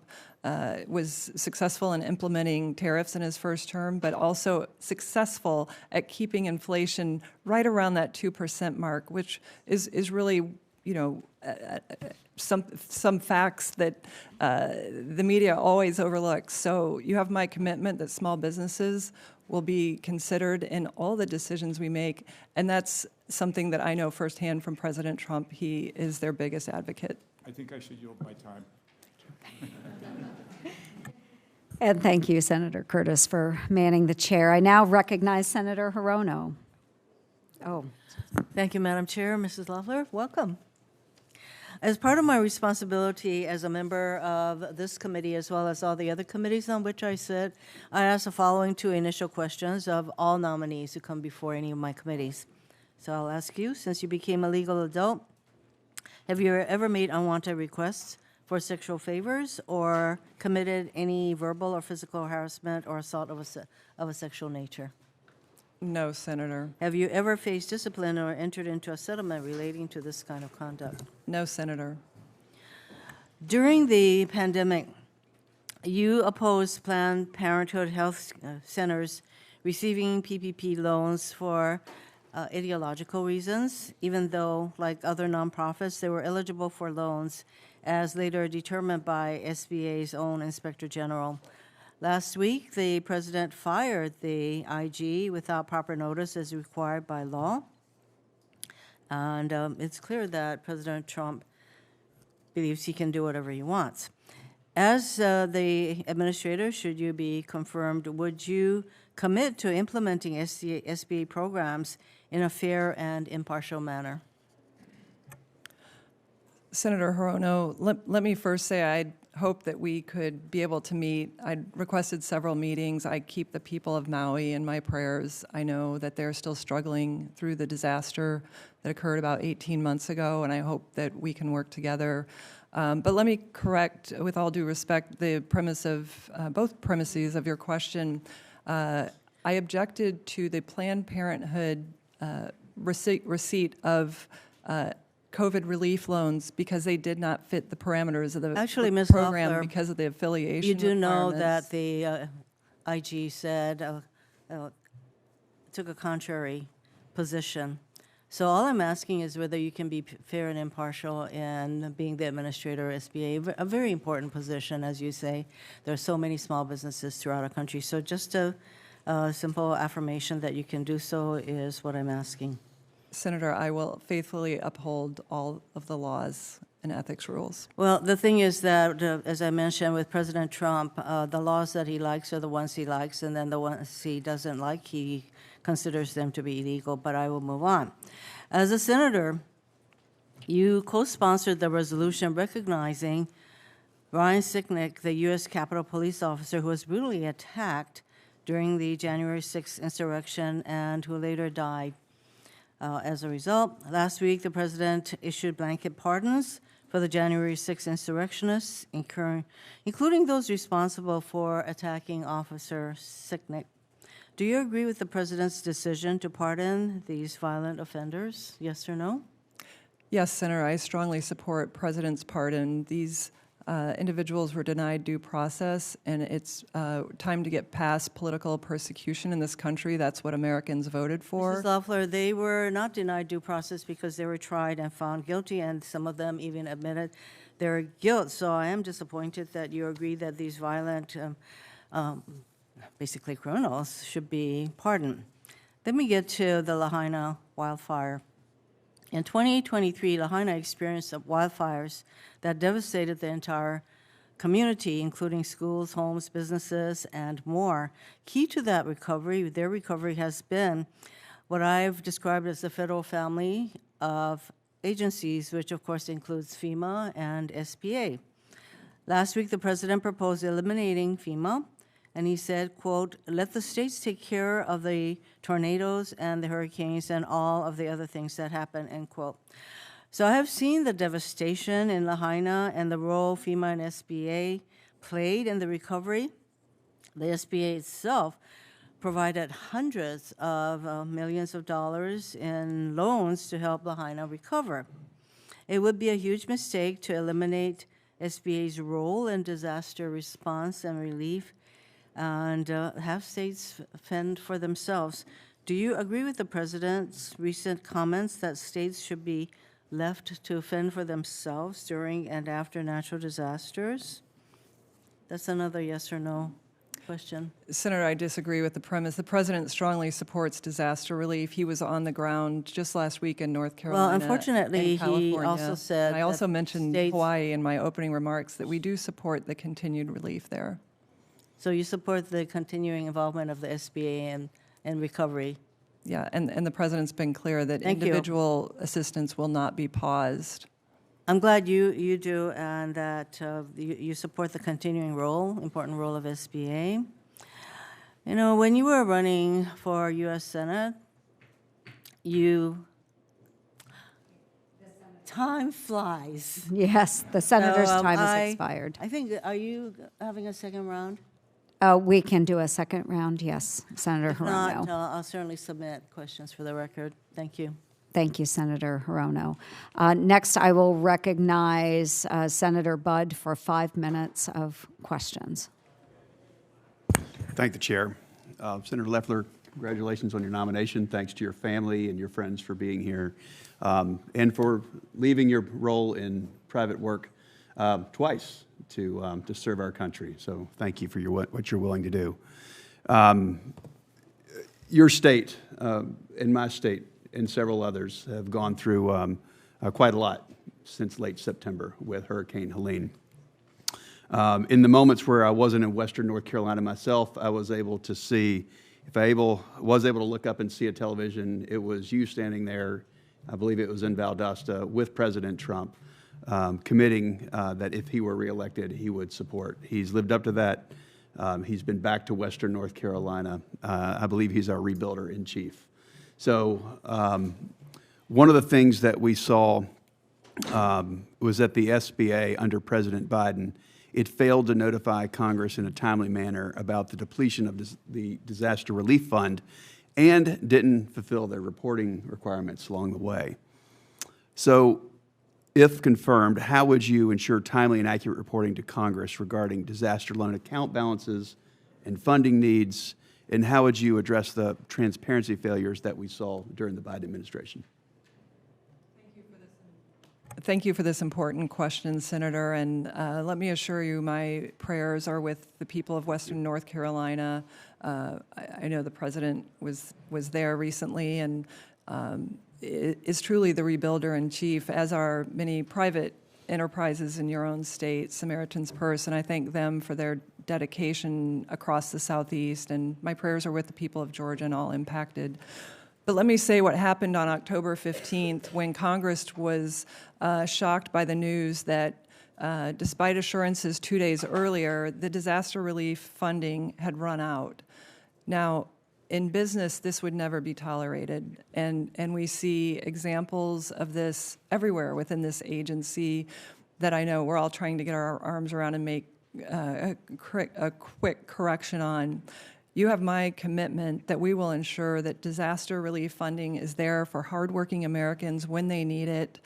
was successful in implementing tariffs in his first term, but also successful at keeping inflation right around that 2% mark, which is really, you know, some facts that the media always overlooks. So you have my commitment that small businesses will be considered in all the decisions we make, and that's something that I know firsthand from President Trump. He is their biggest advocate. I think I should yield my time. And thank you, Senator Curtis, for manning the chair. I now recognize Senator Hirono. Oh. Thank you, Madam Chair. Mrs. Loeffler, welcome. As part of my responsibility as a member of this committee, as well as all the other committees on which I sit, I ask the following 2 initial questions of all nominees who come before any of my committees. So I'll ask you, since you became a legal adult, have you ever made unwanted requests for sexual favors or committed any verbal or physical harassment or assault of a sexual nature? No, Senator. Have you ever faced discipline or entered into a settlement relating to this kind of conduct? No, Senator. During the pandemic, you opposed Planned Parenthood health centers receiving PPP loans for ideological reasons, even though, like other nonprofits, they were eligible for loans as later determined by SBA's own Inspector General. Last week, the president fired the IG without proper notice as required by law. And it's clear that President Trump believes he can do whatever he wants. As the administrator, should you be confirmed, would you commit to implementing SBA programs in a fair and impartial manner? Senator Hirono, let me first say I hope that we could be able to meet. I requested several meetings. I keep the people of Maui in my prayers. I know that they're still struggling through the disaster that occurred about 18 months ago, and I hope that we can work together. But let me correct, with all due respect, the premise of both premises of your question. I objected to the Planned Parenthood receipt of COVID relief loans because they did not fit the parameters of the Actually, Ms. program Loeffler, because of the affiliation you do know requirements. that the IG said, took a contrary position. So all I'm asking is whether you can be fair and impartial in being the administrator of SBA, a very important position, as you say. There are so many small businesses throughout our country. So just a simple affirmation that you can do so is what I'm asking. Senator, I will faithfully uphold all of the laws and ethics rules. Well, the thing is that, as I mentioned, with President Trump, the laws that he likes are the ones he likes, and then the ones he doesn't like, he considers them to be illegal, but I will move on. As a senator, you co-sponsored the resolution recognizing Ryan Sicknick, the U.S. Capitol Police officer who was brutally attacked during the January 6th insurrection and who later died. As a result, last week the president issued blanket pardons for the January 6th insurrectionists, including those responsible for attacking Officer Sicknick. Do you agree with the president's decision to pardon these violent offenders? Yes or no? Yes, Senator, I strongly support President's pardon. These individuals were denied due process, and it's time to get past political persecution in this country. That's what Americans voted for. Mrs. Loeffler, they were not denied due process because they were tried and found guilty, and some of them even admitted their guilt. So I am disappointed that you agree that these violent, basically criminals, should be pardoned. Then we get to the Lahaina wildfire. In 2023, Lahaina experienced wildfires that devastated the entire community, including schools, homes, businesses, and more. Key to that recovery, their recovery, has been what I've described as the federal family of agencies, which of course includes FEMA and SBA. Last week, the president proposed eliminating FEMA, and he said, quote, "Let the states take care of the tornadoes and the hurricanes and all of the other things that happen," end quote. So I have seen the devastation in Lahaina and the role FEMA and SBA played in the recovery. The SBA itself provided hundreds of millions of dollars in loans to help Lahaina recover. It would be a huge mistake to eliminate SBA's role in disaster response and relief and have states fend for themselves. Do you agree with the president's recent comments that states should be left to fend for themselves during and after natural disasters? That's another yes or no question. Senator, I disagree with the premise. The president strongly supports disaster relief. He was on the ground just last week in North Carolina. Well, unfortunately, and California. he also said And I also that mentioned states- Hawaii in my opening remarks, that we do support the continued relief there. So you support the continuing involvement of the SBA in recovery? Yeah, and the president's been clear that Thank you. individual assistance will not be paused. I'm glad you do, and that you support the continuing important role of SBA. You know, when you were running for U.S. Senate, time flies. Yes, the senator's So, time has expired. I think, are you having a second round? We can do a second round, yes, Senator If not, Hirono. I'll certainly submit questions for the record. Thank you. Thank you, Senator Hirono. Next, I will recognize Senator Budd for 5 minutes of questions. Thank the chair. Senator Loeffler, congratulations on your nomination. Thanks to your family and your friends for being here and for leaving your role in private work twice to serve our country. So thank you for what you're willing to do. Your state and my state and several others have gone through quite a lot since late September with Hurricane Helene. In the moments where I wasn't in Western North Carolina myself, I was able to see, was able to look up and see a television, it was you standing there, I believe it was in Valdosta, with President Trump, committing that if he were reelected, he would support. He's lived up to that. He's been back to Western North Carolina. I believe he's our rebuilder in chief. So one of the things that we saw was that the SBA under President Biden, it failed to notify Congress in a timely manner about the depletion of the Disaster Relief Fund and didn't fulfill their reporting requirements along the way. So if confirmed, how would you ensure timely and accurate reporting to Congress regarding disaster loan account balances and funding needs, and how would you address the transparency failures that we saw during the Biden administration? Thank you for this important question, Senator, and let me assure you my prayers are with the people of Western North Carolina. I know the President was there recently and is truly the rebuilder in chief, as are many private enterprises in your own state, Samaritan's Purse, and I thank them for their dedication across the Southeast, and my prayers are with the people of Georgia and all impacted. But let me say what happened on October 15th when Congress was shocked by the news that despite assurances 2 days earlier, the disaster relief funding had run out. Now, in business, this would never be tolerated, and we see examples of this everywhere within this agency that I know we're all trying to get our arms around and make a quick correction on. You have my commitment that we will ensure that disaster relief funding is there for hardworking Americans when they need it.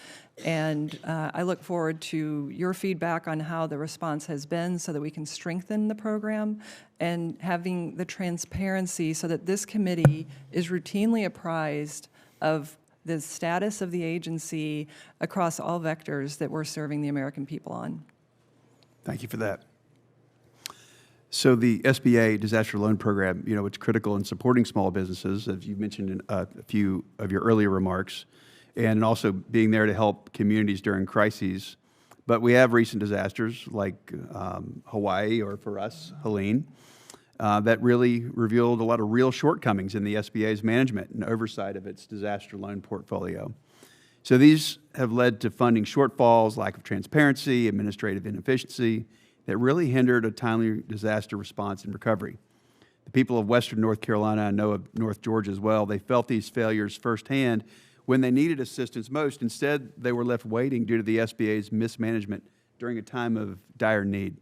And I look forward to your feedback on how the response has been so that we can strengthen the program and having the transparency so that this committee is routinely apprised of the status of the agency across all vectors that we're serving the American people on. Thank you for that. So the SBA Disaster Loan Program, you know, it's critical in supporting small businesses, as you mentioned in a few of your earlier remarks, and also being there to help communities during crises. But we have recent disasters like Hawaii, or for us, Helene, that really revealed a lot of real shortcomings in the SBA's management and oversight of its disaster loan portfolio. So these have led to funding shortfalls, lack of transparency, administrative inefficiency, that really hindered a timely disaster response and recovery. The people of Western North Carolina, I know of North Georgia as well, they felt these failures firsthand when they needed assistance most. Instead, they were left waiting due to the SBA's mismanagement during a time of dire need.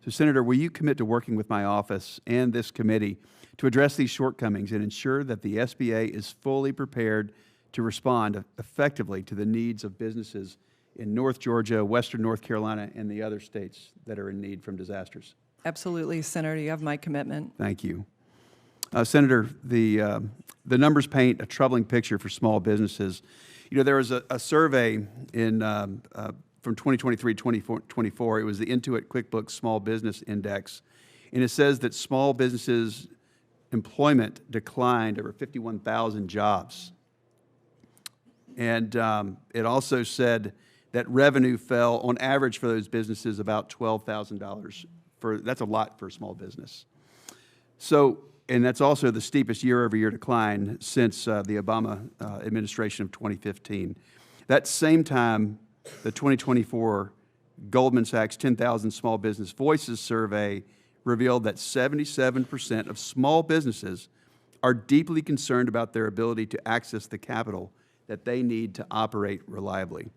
So, Senator, will you commit to working with my office and this committee to address these shortcomings and ensure that the SBA is fully prepared to respond effectively to the needs of businesses in North Georgia, Western North Carolina, and the other states that are in need from disasters? Absolutely, Senator. You have my commitment. Thank you. Senator, the numbers paint a troubling picture for small businesses. You know, there was a survey in from 2023-2024. It was the Intuit QuickBooks Small Business Index, and it says that small businesses' employment declined over 51,000 jobs. And it also said that revenue fell on average for those businesses about $12,000. That's a lot for a small business. So, and that's also the steepest year-over-year decline since the Obama administration of 2015. That same time, the 2024 Goldman Sachs 10,000 Small Business Voices survey revealed that 77% of small businesses are deeply concerned about their ability to access the capital that they need to operate reliably.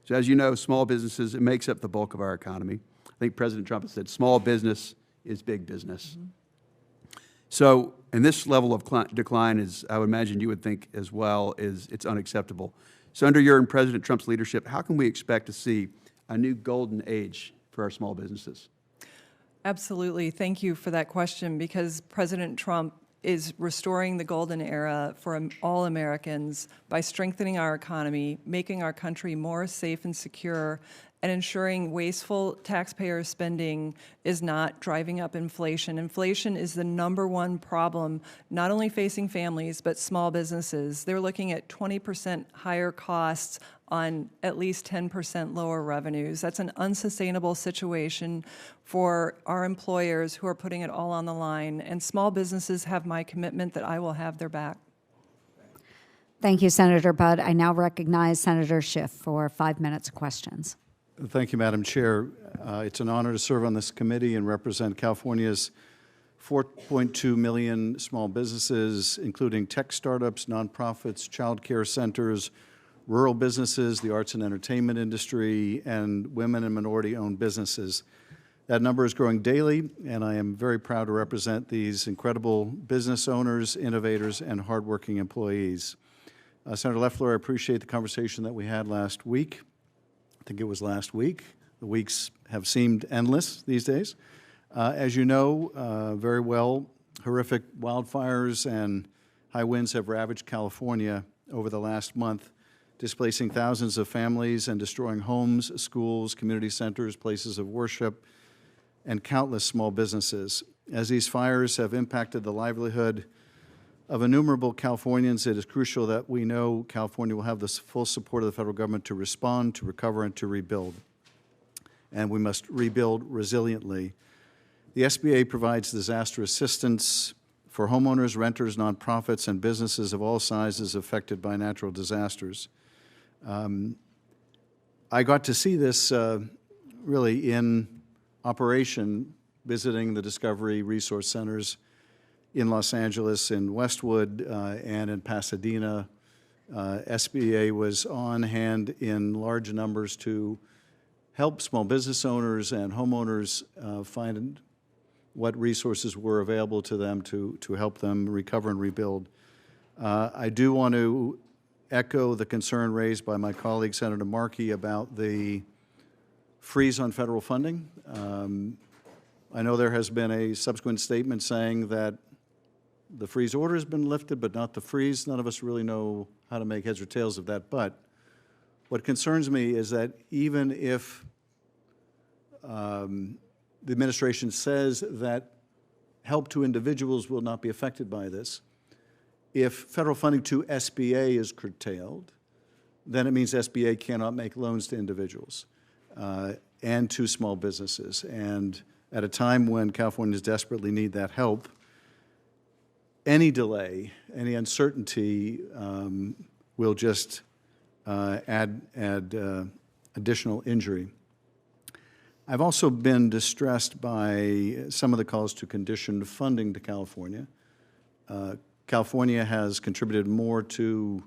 So as you know, small businesses, it makes up the bulk of our economy. I think President Trump has said small business is big business. Mm-hmm. So, and this level of decline is, I would imagine you would think as well, is it's unacceptable. So under your and President Trump's leadership, how can we expect to see a new golden age for our small businesses? Absolutely. Thank you for that question, because President Trump is restoring the golden era for all Americans by strengthening our economy, making our country more safe and secure, and ensuring wasteful taxpayer spending is not driving up inflation. Inflation is the #1 problem, not only facing families, but small businesses. They're looking at 20% higher costs on at least 10% lower revenues. That's an unsustainable situation for our employers who are putting it all on the line. And small businesses have my commitment that I will have their back. Thank you, Senator Budd. I now recognize Senator Schiff for 5 minutes of questions. Thank you, Madam Chair. It's an honor to serve on this committee and represent California's 4.2 million small businesses, including tech startups, nonprofits, child care centers, rural businesses, the arts and entertainment industry, and women and minority-owned businesses. That number is growing daily, and I am very proud to represent these incredible business owners, innovators, and hardworking employees. Senator Loeffler, I appreciate the conversation that we had last week. I think it was last week. The weeks have seemed endless these days. As you know very well, horrific wildfires and high winds have ravaged California over the last month, displacing thousands of families and destroying homes, schools, community centers, places of worship, and countless small businesses. As these fires have impacted the livelihood of innumerable Californians, it is crucial that we know California will have the full support of the federal government to respond, to recover, and to rebuild. And we must rebuild resiliently. The SBA provides disaster assistance for homeowners, renters, nonprofits, and businesses of all sizes affected by natural disasters. I got to see this really in operation, visiting the Discovery Resource Centers in Los Angeles, in Westwood, and in Pasadena. SBA was on hand in large numbers to help small business owners and homeowners find what resources were available to them to help them recover and rebuild. I do want to echo the concern raised by my colleague, Senator Markey, about the freeze on federal funding. I know there has been a subsequent statement saying that the freeze order has been lifted, but not the freeze. None of us really know how to make heads or tails of that. But what concerns me is that even if the administration says that help to individuals will not be affected by this, if federal funding to SBA is curtailed, then it means SBA cannot make loans to individuals and to small businesses. And at a time when Californians desperately need that help, any delay, any uncertainty will just add additional injury. I've also been distressed by some of the calls to condition funding to California. California has contributed more to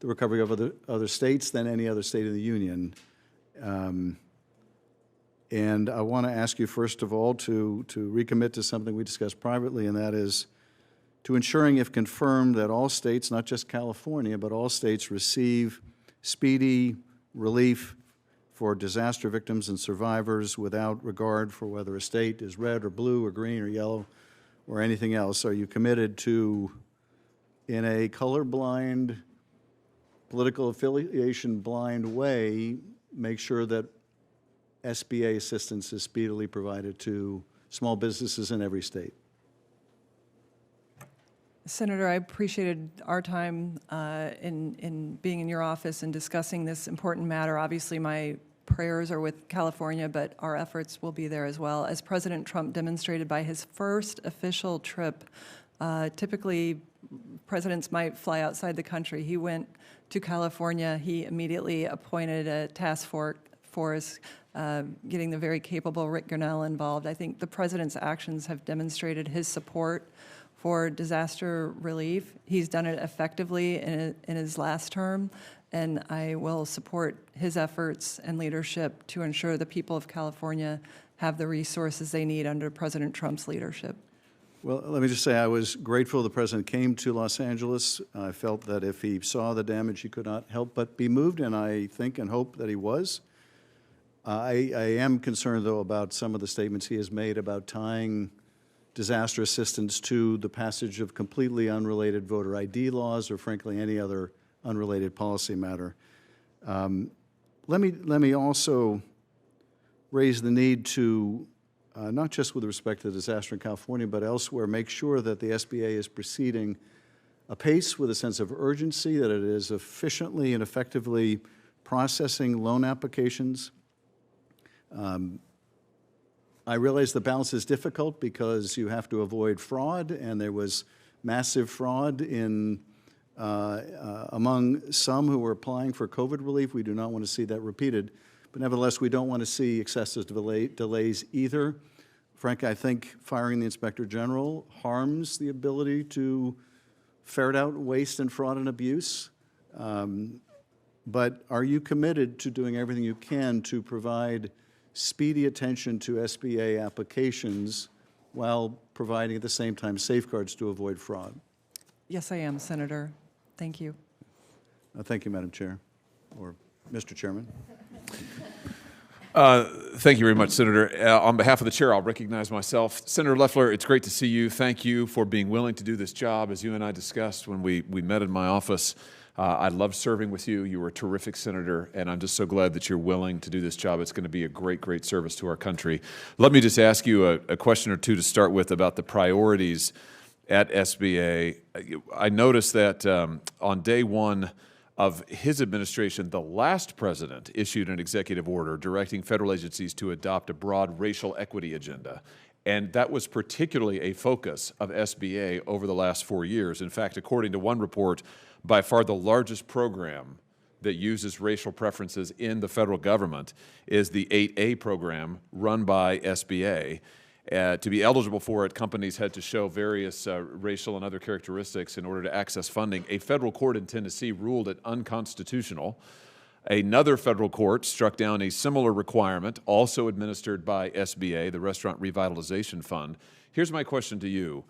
the recovery of other states than any other state in the union. And I want to ask you, first of all, to recommit to something we discussed privately, and that is to ensuring, if confirmed, that all states, not just California, but all states receive speedy relief for disaster victims and survivors without regard for whether a state is red or blue or green or yellow or anything else. Are you committed to, in a colorblind, political affiliation blind way, make sure that SBA assistance is speedily provided to small businesses in every state? Senator, I appreciated our time in being in your office and discussing this important matter. Obviously, my prayers are with California, but our efforts will be there as well. As President Trump demonstrated by his first official trip, typically presidents might fly outside the country. He went to California. He immediately appointed a task force, getting the very capable Rick Grinnell involved. I think the president's actions have demonstrated his support for disaster relief. He's done it effectively in his last term, and I will support his efforts and leadership to ensure the people of California have the resources they need under President Trump's leadership. Well, let me just say I was grateful the president came to Los Angeles. I felt that if he saw the damage, he could not help but be moved, and I think and hope that he was. I am concerned, though, about some of the statements he has made about tying disaster assistance to the passage of completely unrelated voter ID laws or, frankly, any other unrelated policy matter. Let me also raised the need to, not just with respect to the disaster in California, but elsewhere, make sure that the SBA is proceeding apace with a sense of urgency, that it is efficiently and effectively processing loan applications. I realize the balance is difficult because you have to avoid fraud, and there was massive fraud in among some who were applying for COVID relief. We do not want to see that repeated. But nevertheless, we don't want to see excessive delays either. Frankly, I think firing the Inspector General harms the ability to ferret out waste and fraud and abuse. But are you committed to doing everything you can to provide speedy attention to SBA applications while providing at the same time safeguards to avoid fraud? Yes, I am, Senator. Thank you. Thank you, Madam Chair, or Mr. Chairman. Thank you very much, Senator. On behalf of the chair, I'll recognize myself. Senator Loeffler, it's great to see you. Thank you for being willing to do this job. As you and I discussed when we met in my office, I loved serving with you. You were a terrific senator, and I'm just so glad that you're willing to do this job. It's going to be a great, great service to our country. Let me just ask you a question or two to start with about the priorities at SBA. I noticed that on day one of his administration, the last president issued an executive order directing federal agencies to adopt a broad racial equity agenda. And that was particularly a focus of SBA over the last 4 years. In fact, according to one report, by far the largest program that uses racial preferences in the federal government is the 8A program run by SBA. To be eligible for it, companies had to show various racial and other characteristics in order to access funding. A federal court in Tennessee ruled it unconstitutional. Another federal court struck down a similar requirement, also administered by SBA, the Restaurant Revitalization Fund. Here's my question to you.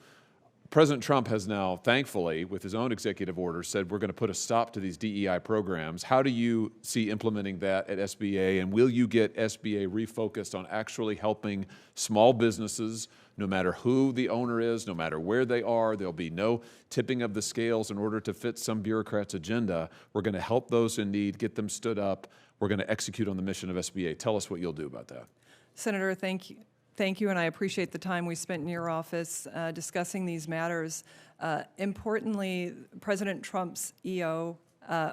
President Trump has now, thankfully, with his own executive order, said we're going to put a stop to these DEI programs. How do you see implementing that at SBA, and will you get SBA refocused on actually helping small businesses, no matter who the owner is, no matter where they are? There'll be no tipping of the scales in order to fit some bureaucrat's agenda. We're going to help those in need, get them stood up. We're going to execute on the mission of SBA. Tell us what you'll do about that. Senator, thank you. Thank you, and I appreciate the time we spent in your office discussing these matters. Importantly, President Trump's EO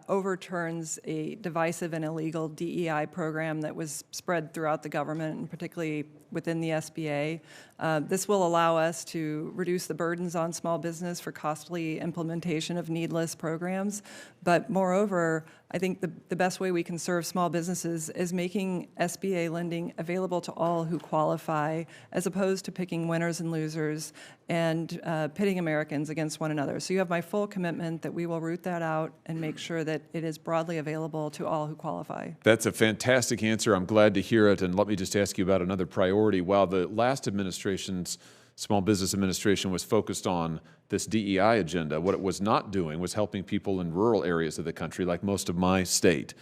overturns a divisive and illegal DEI program that was spread throughout the government, and particularly within the SBA. This will allow us to reduce the burdens on small business for costly implementation of needless programs. But moreover, I think the best way we can serve small businesses is making SBA lending available to all who qualify, as opposed to picking winners and losers and pitting Americans against one another. So you have my full commitment that we will root that out and make sure that it is broadly available to all who qualify. That's a fantastic answer. I'm glad to hear it. And let me just ask you about another priority. While the last administration's Small Business Administration was focused on this DEI agenda, what it was not doing was helping people in rural areas of the country, like most of my state.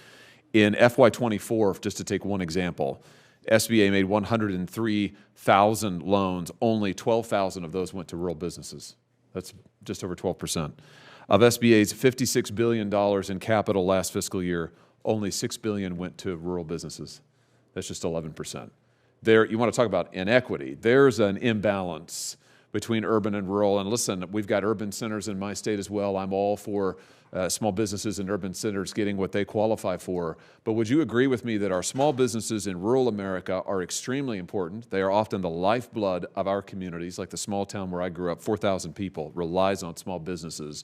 In FY24, just to take one example, SBA made 103,000 loans. Only 12,000 of those went to rural businesses. That's just over 12%. Of SBA's $56 billion in capital last fiscal year, only $6 billion went to rural businesses. That's just 11%. There, you want to talk about inequity. There's an imbalance between urban and rural. And listen, we've got urban centers in my state as well. I'm all for small businesses in urban centers getting what they qualify for. But would you agree with me that our small businesses in rural America are extremely important? They are often the lifeblood of our communities, like the small town where I grew up, 4,000 people, relies on small businesses.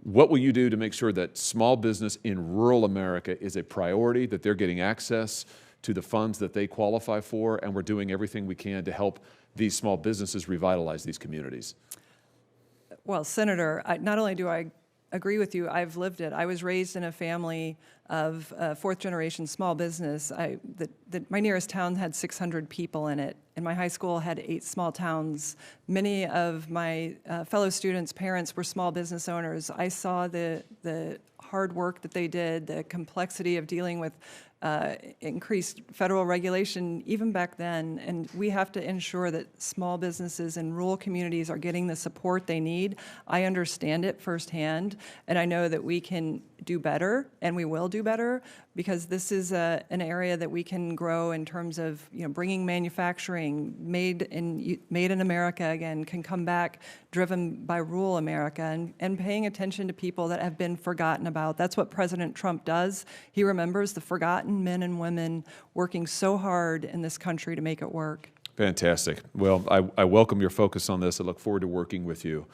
What will you do to make sure that small business in rural America is a priority, that they're getting access to the funds that they qualify for, and we're doing everything we can to help these small businesses revitalize these communities? Well, Senator, not only do I agree with you, I've lived it. I was raised in a family of fourth-generation small business. My nearest town had 600 people in it, and my high school had 8 small towns. Many of my fellow students' parents were small business owners. I saw the hard work that they did, the complexity of dealing with increased federal regulation even back then, and we have to ensure that small businesses in rural communities are getting the support they need. I understand it firsthand, and I know that we can do better, and we will do better, because this is an area that we can grow in terms of, bringing manufacturing made in America again can come back, driven by rural America, and paying attention to people that have been forgotten about. That's what President Trump does. He remembers the forgotten men and women working so hard in this country to make it work. Fantastic. Well, I welcome your focus on this. I look forward to working with you.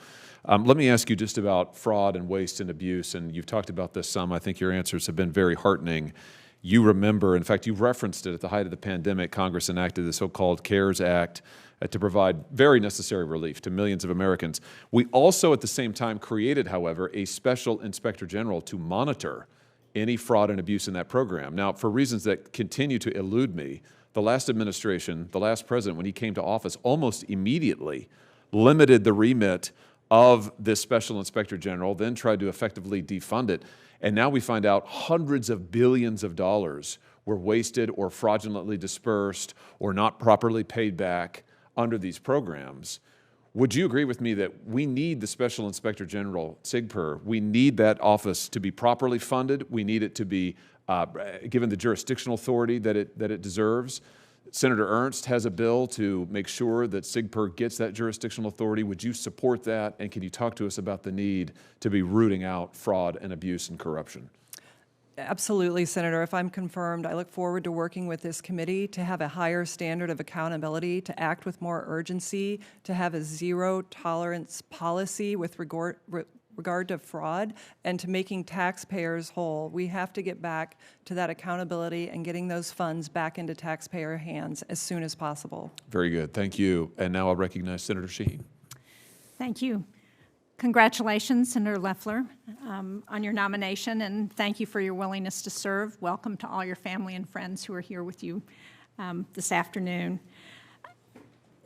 Let me ask you just about fraud and waste and abuse, and you've talked about this some. I think your answers have been very heartening. You remember, in fact, you referenced it at the height of the pandemic, Congress enacted the so-called CARES Act to provide very necessary relief to millions of Americans. We also, at the same time, created, however, a special inspector general to monitor any fraud and abuse in that program. Now, for reasons that continue to elude me, the last administration, the last president, when he came to office, almost immediately limited the remit of this special inspector general, then tried to effectively defund it. And now we find out hundreds of billions of dollars were wasted or fraudulently dispersed or not properly paid back under these programs. Would you agree with me that we need the Special Inspector General, SIGPER? We need that office to be properly funded. We need it to be given the jurisdictional authority that it deserves. Senator Ernst has a bill to make sure that SIGPER gets that jurisdictional authority. Would you support that? And can you talk to us about the need to be rooting out fraud and abuse and corruption? Absolutely, Senator. If I'm confirmed, I look forward to working with this committee to have a higher standard of accountability, to act with more urgency, to have a zero-tolerance policy with regard to fraud, and to making taxpayers whole. We have to get back to that accountability and getting those funds back into taxpayer hands as soon as possible. Very good. Thank you. And now I'll recognize Senator Shaheen. Thank you. Congratulations, Senator Loeffler, on your nomination, and thank you for your willingness to serve. Welcome to all your family and friends who are here with you this afternoon.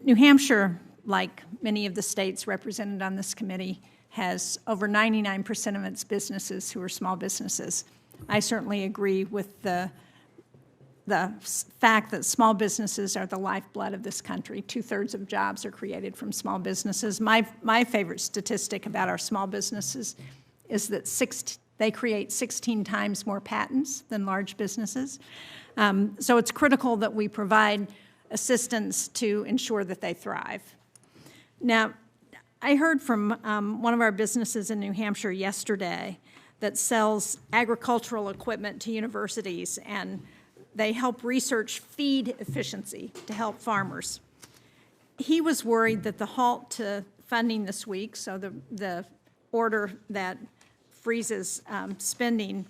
New Hampshire, like many of the states represented on this committee, has over 99% of its businesses who are small businesses. I certainly agree with the fact that small businesses are the lifeblood of this country. 2/3 of jobs are created from small businesses. My favorite statistic about our small businesses is that they create 16 times more patents than large businesses. So it's critical that we provide assistance to ensure that they thrive. Now, I heard from one of our businesses in New Hampshire yesterday that sells agricultural equipment to universities, and they help research feed efficiency to help farmers. He was worried that the halt to funding this week, so the order that freezes spending,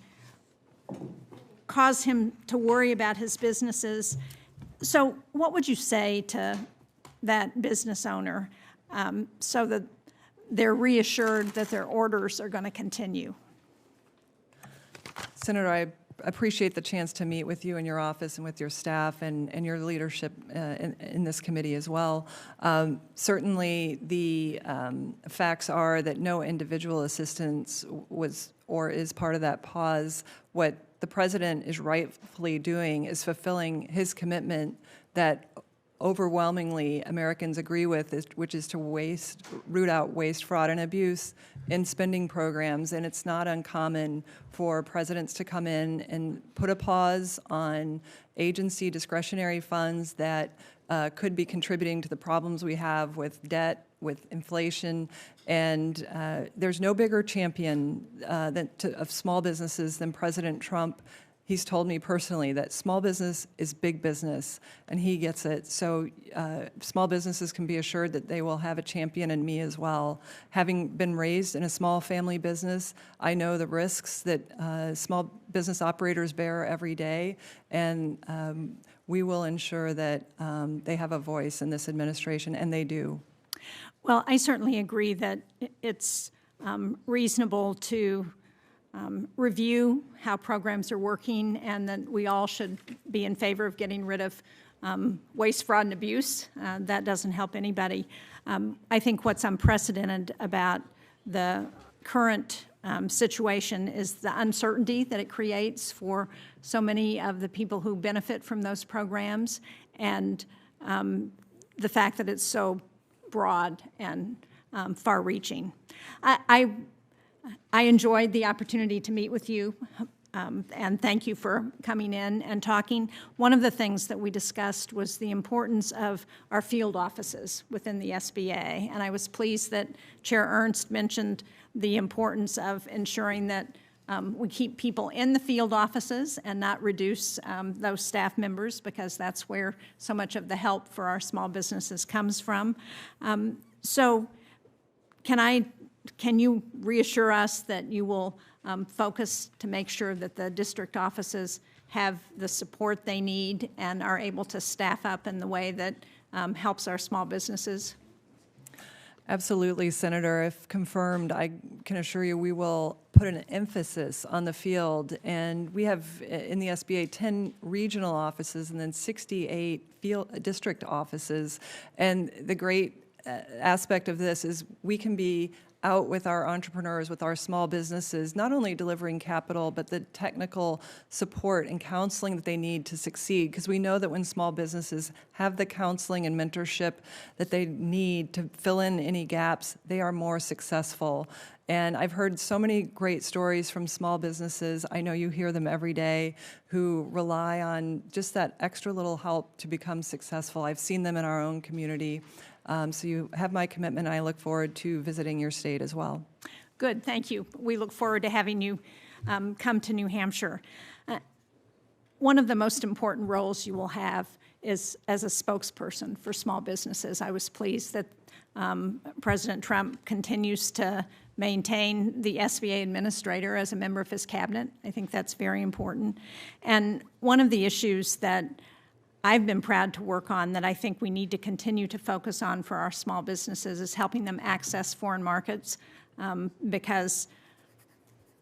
caused him to worry about his businesses. So what would you say to that business owner so that they're reassured that their orders are going to continue? Senator, I appreciate the chance to meet with you in your office and with your staff and your leadership in this committee as well. Certainly, the facts are that no individual assistance was or is part of that pause. What the president is rightfully doing is fulfilling his commitment that overwhelmingly Americans agree with, which is to root out waste, fraud, and abuse in spending programs. And it's not uncommon for presidents to come in and put a pause on agency discretionary funds that could be contributing to the problems we have with debt, with inflation, and there's no bigger champion of small businesses than President Trump. He's told me personally that small business is big business, and he gets it. So small businesses can be assured that they will have a champion in me as well. Having been raised in a small family business, I know the risks that small business operators bear every day, and we will ensure that they have a voice in this administration, and they do. Well, I certainly agree that it's reasonable to review how programs are working, and that we all should be in favor of getting rid of waste, fraud, and abuse. That doesn't help anybody. I think what's unprecedented about the current situation is the uncertainty that it creates for so many of the people who benefit from those programs, and the fact that it's so broad and far-reaching. I I enjoyed the opportunity to meet with you, and thank you for coming in and talking. One of the things that we discussed was the importance of our field offices within the SBA, and I was pleased that Chair Ernst mentioned the importance of ensuring that we keep people in the field offices and not reduce those staff members, because that's where so much of the help for our small businesses comes from. So can you reassure us that you will focus to make sure that the district offices have the support they need and are able to staff up in the way that helps our small businesses? Absolutely, Senator. If confirmed, I can assure you we will put an emphasis on the field. And we have in the SBA 10 regional offices and then 68 field district offices. And the great aspect of this is we can be out with our entrepreneurs, with our small businesses, not only delivering capital, but the technical support and counseling that they need to succeed. Because we know that when small businesses have the counseling and mentorship that they need to fill in any gaps, they are more successful. And I've heard so many great stories from small businesses, I know you hear them every day, who rely on just that extra little help to become successful. I've seen them in our own community. So you have my commitment, and I look forward to visiting your state as well. Good, thank you. We look forward to having you come to New Hampshire. One of the most important roles you will have is as a spokesperson for small businesses. I was pleased that President Trump continues to maintain the SBA Administrator as a member of his cabinet. I think that's very important. And one of the issues that I've been proud to work on that I think we need to continue to focus on for our small businesses is helping them access foreign markets, because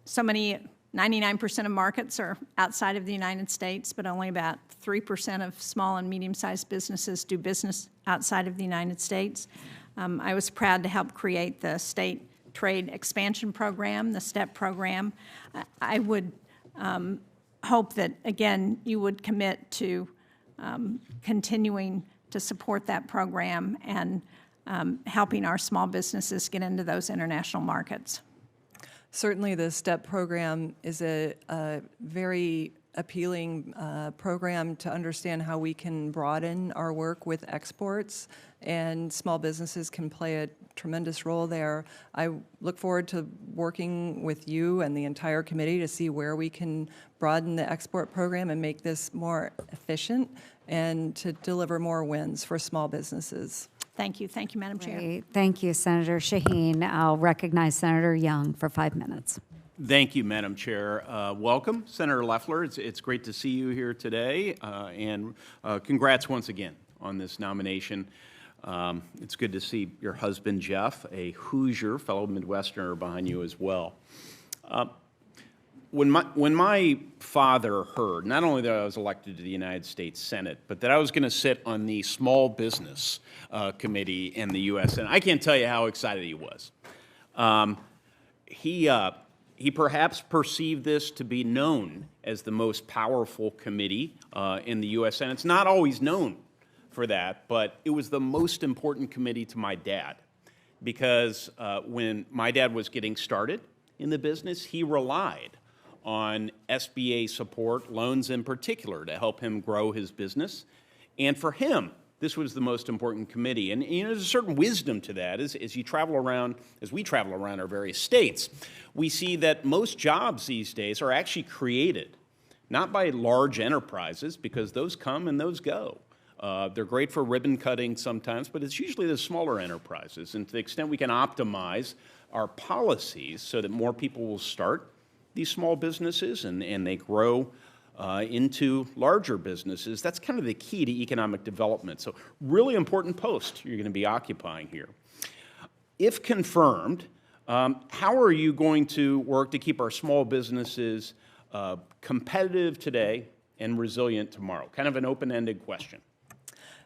so many, 99% of markets are outside of the United States, but only about 3% of small and medium-sized businesses do business outside of the United States. I was proud to help create the State Trade Expansion Program, the STEP program. I would hope that, again, you would commit to continuing to support that program and helping our small businesses get into those international markets. Certainly the STEP program is a very appealing program to understand how we can broaden our work with exports, and small businesses can play a tremendous role there. I look forward to working with you and the entire committee to see where we can broaden the export program and make this more efficient and to deliver more wins for small businesses. Thank you. Thank you, Madam Chair. Great. Thank you, Senator Shaheen. I'll recognize Senator Young for 5 minutes. Thank you, Madam Chair. Welcome, Senator Loeffler. It's great to see you here today, and congrats once again on this nomination. It's good to see your husband, Jeff, a Hoosier, fellow Midwesterner, behind you as well. When my father heard not only that I was elected to the United States Senate, but that I was going to sit on the Small Business Committee in the U.S. Senate, I can't tell you how excited he was. He perhaps perceived this to be known as the most powerful committee in the U.S. Senate. It's not always known for that, but it was the most important committee to my dad, because when my dad was getting started in the business, he relied on SBA support, loans in particular, to help him grow his business. And for him, this was the most important committee. And you know, there's a certain wisdom to that. As you travel around, as we travel around our various states, we see that most jobs these days are actually created not by large enterprises, because those come and those go. They're great for ribbon cutting sometimes, but it's usually the smaller enterprises. And to the extent we can optimize our policies so that more people will start these small businesses and they grow into larger businesses, that's kind of the key to economic development. So really important post you're going to be occupying here. If confirmed, how are you going to work to keep our small businesses competitive today and resilient tomorrow? Kind of an open-ended question.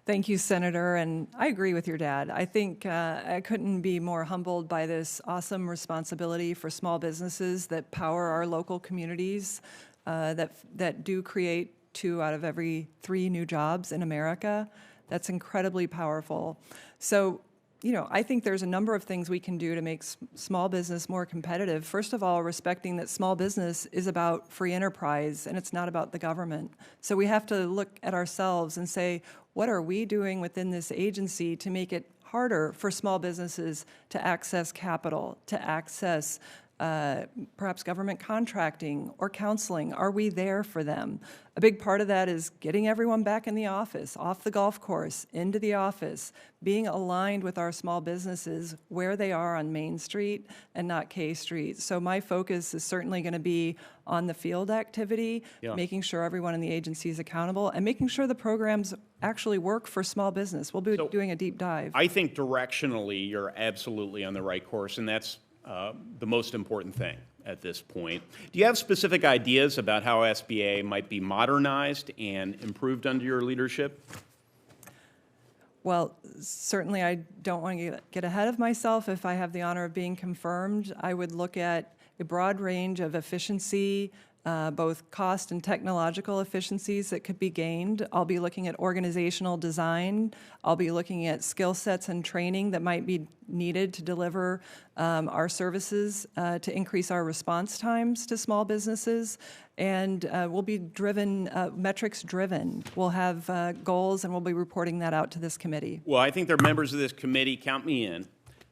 Thank you, Senator, and I agree with your dad. I think I couldn't be more humbled by this awesome responsibility for small businesses that power our local communities, that do create 2 out of every 3 new jobs in America. That's incredibly powerful. So I think there's a number of things we can do to make small business more competitive. First of all, respecting that small business is about free enterprise and it's not about the government. So we have to look at ourselves and say, what are we doing within this agency to make it harder for small businesses to access capital, to access perhaps government contracting or counseling? Are we there for them? A big part of that is getting everyone back in the office, off the golf course, into the office, being aligned with our small businesses where they are on Main Street and not K Street. So my focus is certainly going to be on the field activity, making sure everyone in the agency is accountable, and making sure the programs actually work for small business. We'll be doing a deep dive. I think directionally you're absolutely on the right course, and that's the most important thing at this point. Do you have specific ideas about how SBA might be modernized and improved under your leadership? Well, certainly I don't want to get ahead of myself. If I have the honor of being confirmed, I would look at a broad range of efficiency, both cost and technological efficiencies that could be gained. I'll be looking at organizational design. I'll be looking at skill sets and training that might be needed to deliver our services to increase our response times to small businesses. And we'll be driven, metrics driven. We'll have goals and we'll be reporting that out to this committee. Well, I think there are members of this committee, count me in,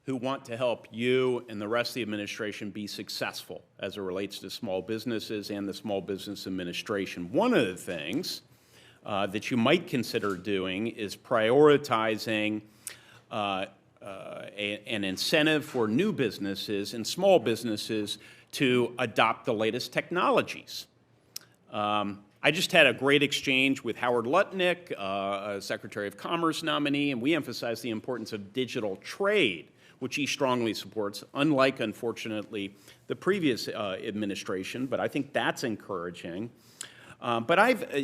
who want to help you and the rest of the administration be successful as it relates to small businesses and the Small Business Administration. One of the things that you might consider doing is prioritizing an incentive for new businesses and small businesses to adopt the latest technologies. I just had a great exchange with Howard Lutnick, Secretary of Commerce nominee, and we emphasized the importance of digital trade, which he strongly supports, unlike, unfortunately, the previous administration, but I think that's encouraging. But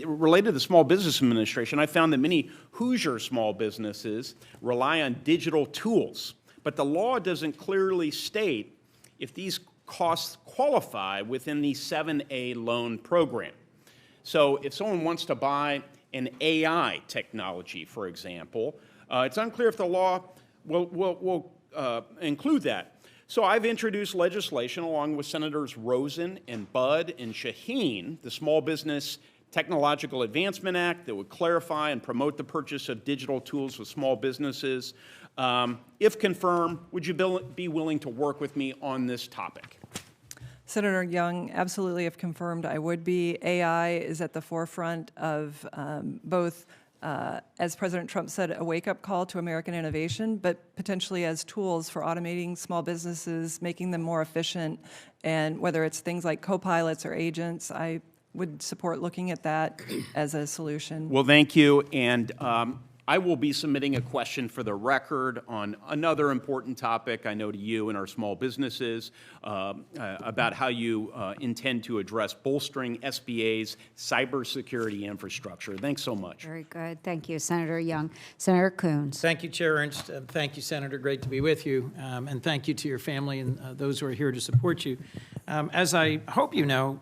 related to the Small Business Administration, I found that many Hoosier small businesses rely on digital tools, but the law doesn't clearly state if these costs qualify within the 7A loan program. So if someone wants to buy an AI technology, for example, it's unclear if the law will include that. So I've introduced legislation along with Senators Rosen and Budd and Shaheen, the Small Business Technological Advancement Act, that would clarify and promote the purchase of digital tools with small businesses. If confirmed, would you be willing to work with me on this topic? Senator Young, absolutely, if confirmed, I would be. AI is at the forefront of both as President Trump said, a wake-up call to American innovation, but potentially as tools for automating small businesses, making them more efficient, and whether it's things like co-pilots or agents, I would support looking at that as a solution. Well, thank you, and I will be submitting a question for the record on another important topic, I know to you and our small businesses, about how you intend to address bolstering SBA's cybersecurity infrastructure. Thanks so much. Very good. Thank you, Senator Young. Senator Coons. Thank you, Chair Ernst. Thank you, Senator. Great to be with you. And thank you to your family and those who are here to support you. As I hope you know,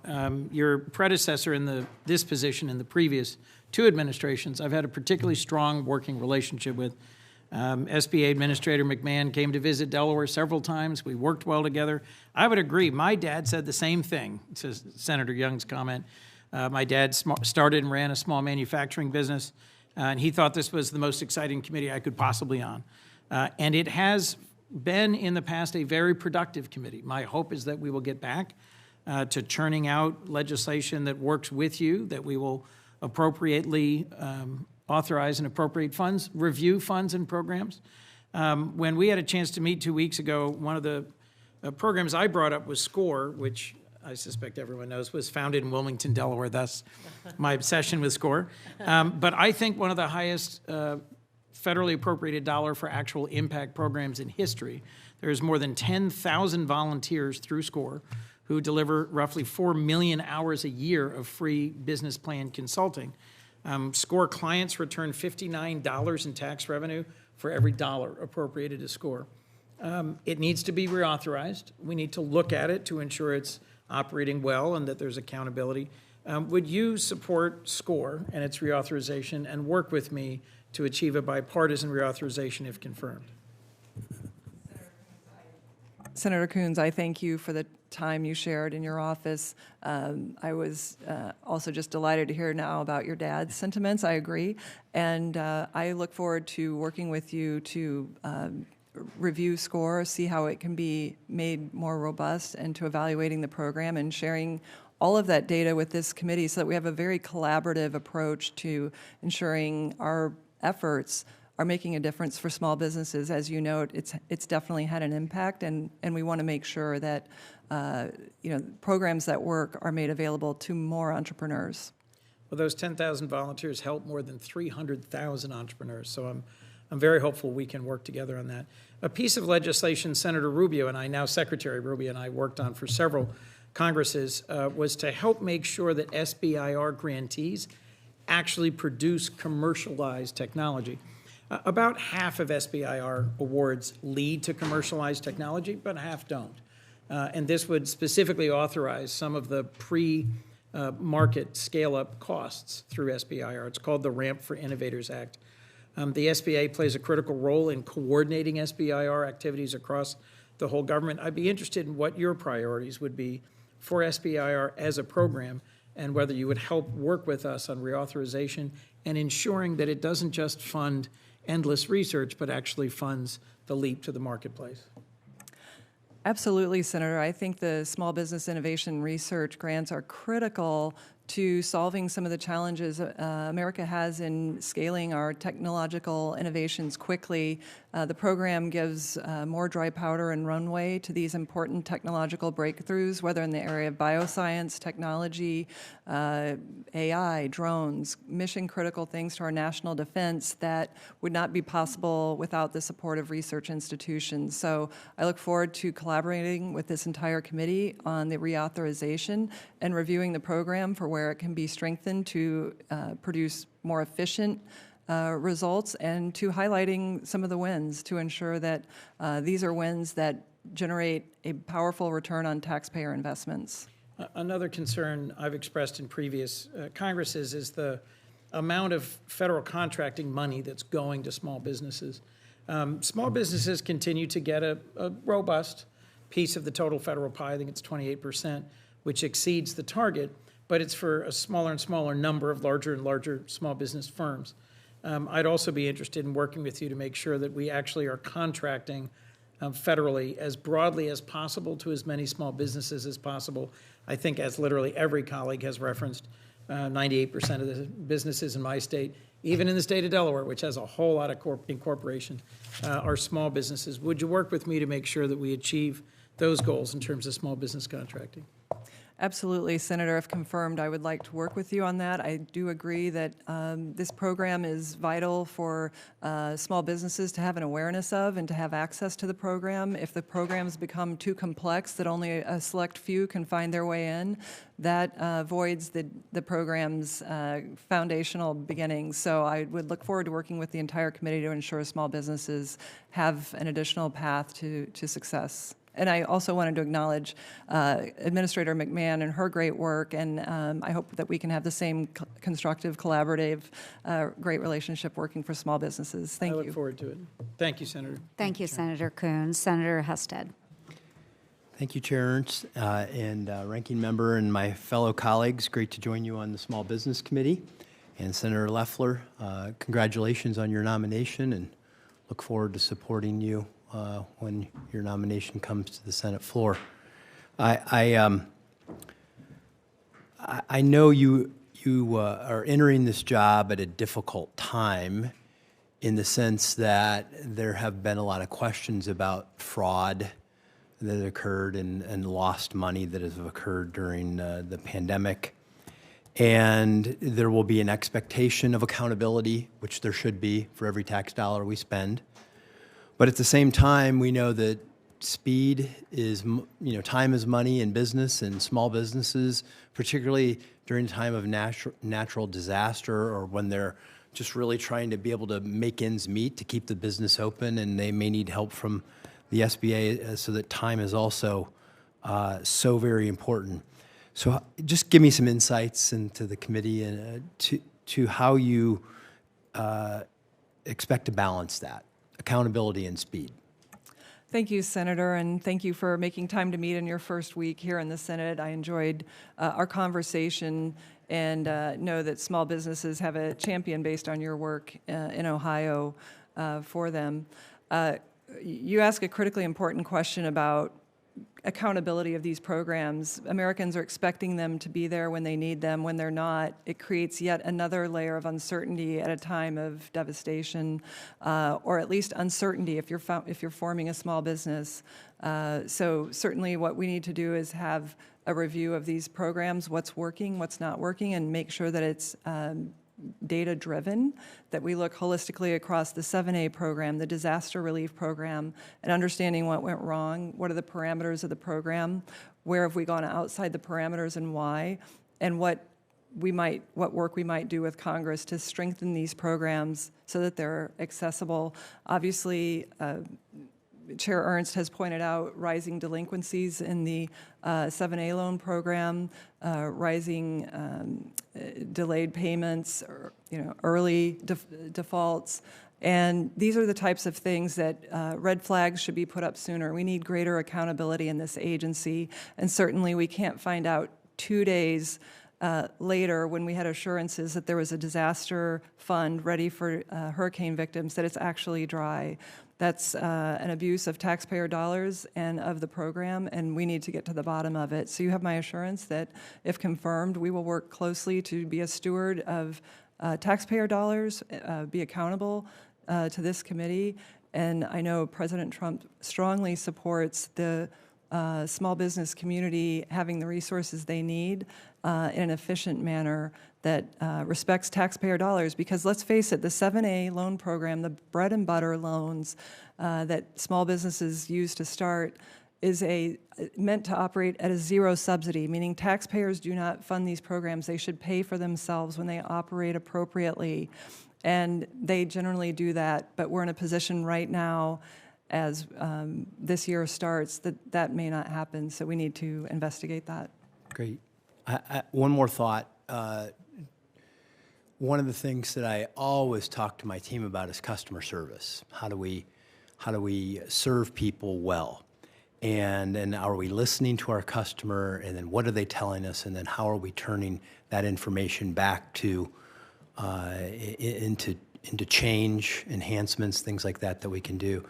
your predecessor in this position in the previous two administrations, I've had a particularly strong working relationship with. SBA Administrator McMahon came to visit Delaware several times. We worked well together. I would agree. My dad said the same thing, to Senator Young's comment. My dad started and ran a small manufacturing business, and he thought this was the most exciting committee I could possibly on. And it has been, in the past, a very productive committee. My hope is that we will get back to churning out legislation that works with you, that we will appropriately authorize and appropriate funds, review funds and programs. When we had a chance to meet 2 weeks ago, one of the programs I brought up was SCORE, which I suspect everyone knows was founded in Wilmington, Delaware. That's my obsession with SCORE. But I think one of the highest federally appropriated dollar for actual impact programs in history. There's more than 10,000 volunteers through SCORE who deliver roughly 4 million hours a year of free business plan consulting. SCORE clients return $59 in tax revenue for every dollar appropriated to SCORE. It needs to be reauthorized. We need to look at it to ensure it's operating well and that there's accountability. Would you support SCORE and its reauthorization and work with me to achieve a bipartisan reauthorization if confirmed? Senator Coons, I thank you for the time you shared in your office. I was also just delighted to hear now about your dad's sentiments. I agree. And I look forward to working with you to review SCORE, see how it can be made more robust, and to evaluating the program and sharing all of that data with this committee so that we have a very collaborative approach to ensuring our efforts are making a difference for small businesses. As you note, it's definitely had an impact, and we want to make sure that programs that work are made available to more entrepreneurs. Well, those 10,000 volunteers help more than 300,000 entrepreneurs, so I'm very hopeful we can work together on that. A piece of legislation Senator Rubio and I, now Secretary Rubio and I, worked on for several Congresses was to help make sure that SBIR grantees actually produce commercialized technology. About half of SBIR awards lead to commercialized technology, but half don't. And this would specifically authorize some of the pre-market scale-up costs through SBIR. It's called the Ramp for Innovators Act. The SBA plays a critical role in coordinating SBIR activities across the whole government. I'd be interested in what your priorities would be for SBIR as a program, and whether you would help work with us on reauthorization and ensuring that it doesn't just fund endless research, but actually funds the leap to the marketplace. Absolutely, Senator. I think the small business innovation research grants are critical to solving some of the challenges America has in scaling our technological innovations quickly. The program gives more dry powder and runway to these important technological breakthroughs, whether in the area of bioscience, technology, AI, drones, mission-critical things to our national defense that would not be possible without the support of research institutions. So I look forward to collaborating with this entire committee on the reauthorization and reviewing the program for where it can be strengthened to produce more efficient results, and to highlighting some of the wins to ensure that these are wins that generate a powerful return on taxpayer investments. Another concern I've expressed in previous Congresses is the amount of federal contracting money that's going to small businesses. Small businesses continue to get a robust piece of the total federal pie. I think it's 28%, which exceeds the target, but it's for a smaller and smaller number of larger and larger small business firms. I'd also be interested in working with you to make sure that we actually are contracting federally as broadly as possible to as many small businesses as possible. I think, as literally every colleague has referenced, 98% of the businesses in my state, even in the state of Delaware, which has a whole lot of incorporation, are small businesses. Would you work with me to make sure that we achieve those goals in terms of small business contracting? Absolutely, Senator. If confirmed, I would like to work with you on that. I do agree that this program is vital for small businesses to have an awareness of and to have access to the program. If the programs become too complex that only a select few can find their way in, that voids the program's foundational beginnings. So I would look forward to working with the entire committee to ensure small businesses have an additional path to success. And I also wanted to acknowledge Administrator McMahon and her great work, and I hope that we can have the same constructive, collaborative, great relationship working for small businesses. Thank you. I look forward to it. Thank you, Senator. Thank you, Senator Coons. Senator Husted. Thank you, Chair Ernst, and Ranking Member and my fellow colleagues. Great to join you on the Small Business Committee. And Senator Loeffler, congratulations on your nomination, and look forward to supporting you when your nomination comes to the Senate floor. I know you are entering this job at a difficult time, in the sense that there have been a lot of questions about fraud that occurred and lost money that has occurred during the pandemic. And there will be an expectation of accountability, which there should be for every tax dollar we spend. But at the same time, we know that speed is, time is money in business, and small businesses, particularly during a time of natural disaster, or when they're just really trying to be able to make ends meet to keep the business open, and they may need help from the SBA, so that time is also so very important. So just give me some insights into the committee and to how you expect to balance that, accountability and speed. Thank you, Senator, and thank you for making time to meet in your first week here in the Senate. I enjoyed our conversation and know that small businesses have a champion based on your work in Ohio for them. You ask a critically important question about accountability of these programs. Americans are expecting them to be there when they need them. When they're not, it creates yet another layer of uncertainty at a time of devastation, or at least uncertainty if you're forming a small business. So certainly what we need to do is have a review of these programs, what's working, what's not working, and make sure that it's data-driven, that we look holistically across the 7A program, the disaster relief program, and understanding what went wrong, what are the parameters of the program, where have we gone outside the parameters and why, and what work we might do with Congress to strengthen these programs so that they're accessible. Obviously, Chair Ernst has pointed out rising delinquencies in the 7A loan program, rising delayed payments, or, early defaults. And these are the types of things that red flags should be put up sooner. We need greater accountability in this agency. And certainly we can't find out 2 days later, when we had assurances that there was a disaster fund ready for hurricane victims, that it's actually dry. That's an abuse of taxpayer dollars and of the program, and we need to get to the bottom of it. So you have my assurance that, if confirmed, we will work closely to be a steward of taxpayer dollars, be accountable to this committee. And I know President Trump strongly supports the small business community having the resources they need in an efficient manner that respects taxpayer dollars. Because let's face it, the 7A loan program, the bread and butter loans that small businesses use to start, is meant to operate at a zero subsidy, meaning taxpayers do not fund these programs. They should pay for themselves when they operate appropriately. And they generally do that, but we're in a position right now, as this year starts, that may not happen, so we need to investigate that. Great. One more thought. One of the things that I always talk to my team about is customer service. How do we serve people well? And then are we listening to our customer, and then what are they telling us, and then how are we turning that information back to into change, enhancements, things like that we can do.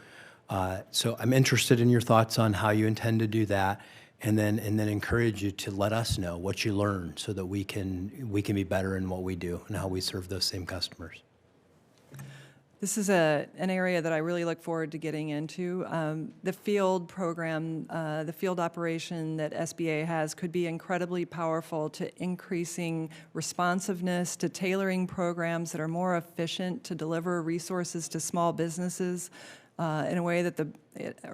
So I'm interested in your thoughts on how you intend to do that, and then encourage you to let us know what you learn so that we can be better in what we do and how we serve those same customers. This is an area that I really look forward to getting into. The field program, the field operation that SBA has could be incredibly powerful to increasing responsiveness, to tailoring programs that are more efficient to deliver resources to small businesses in a way that the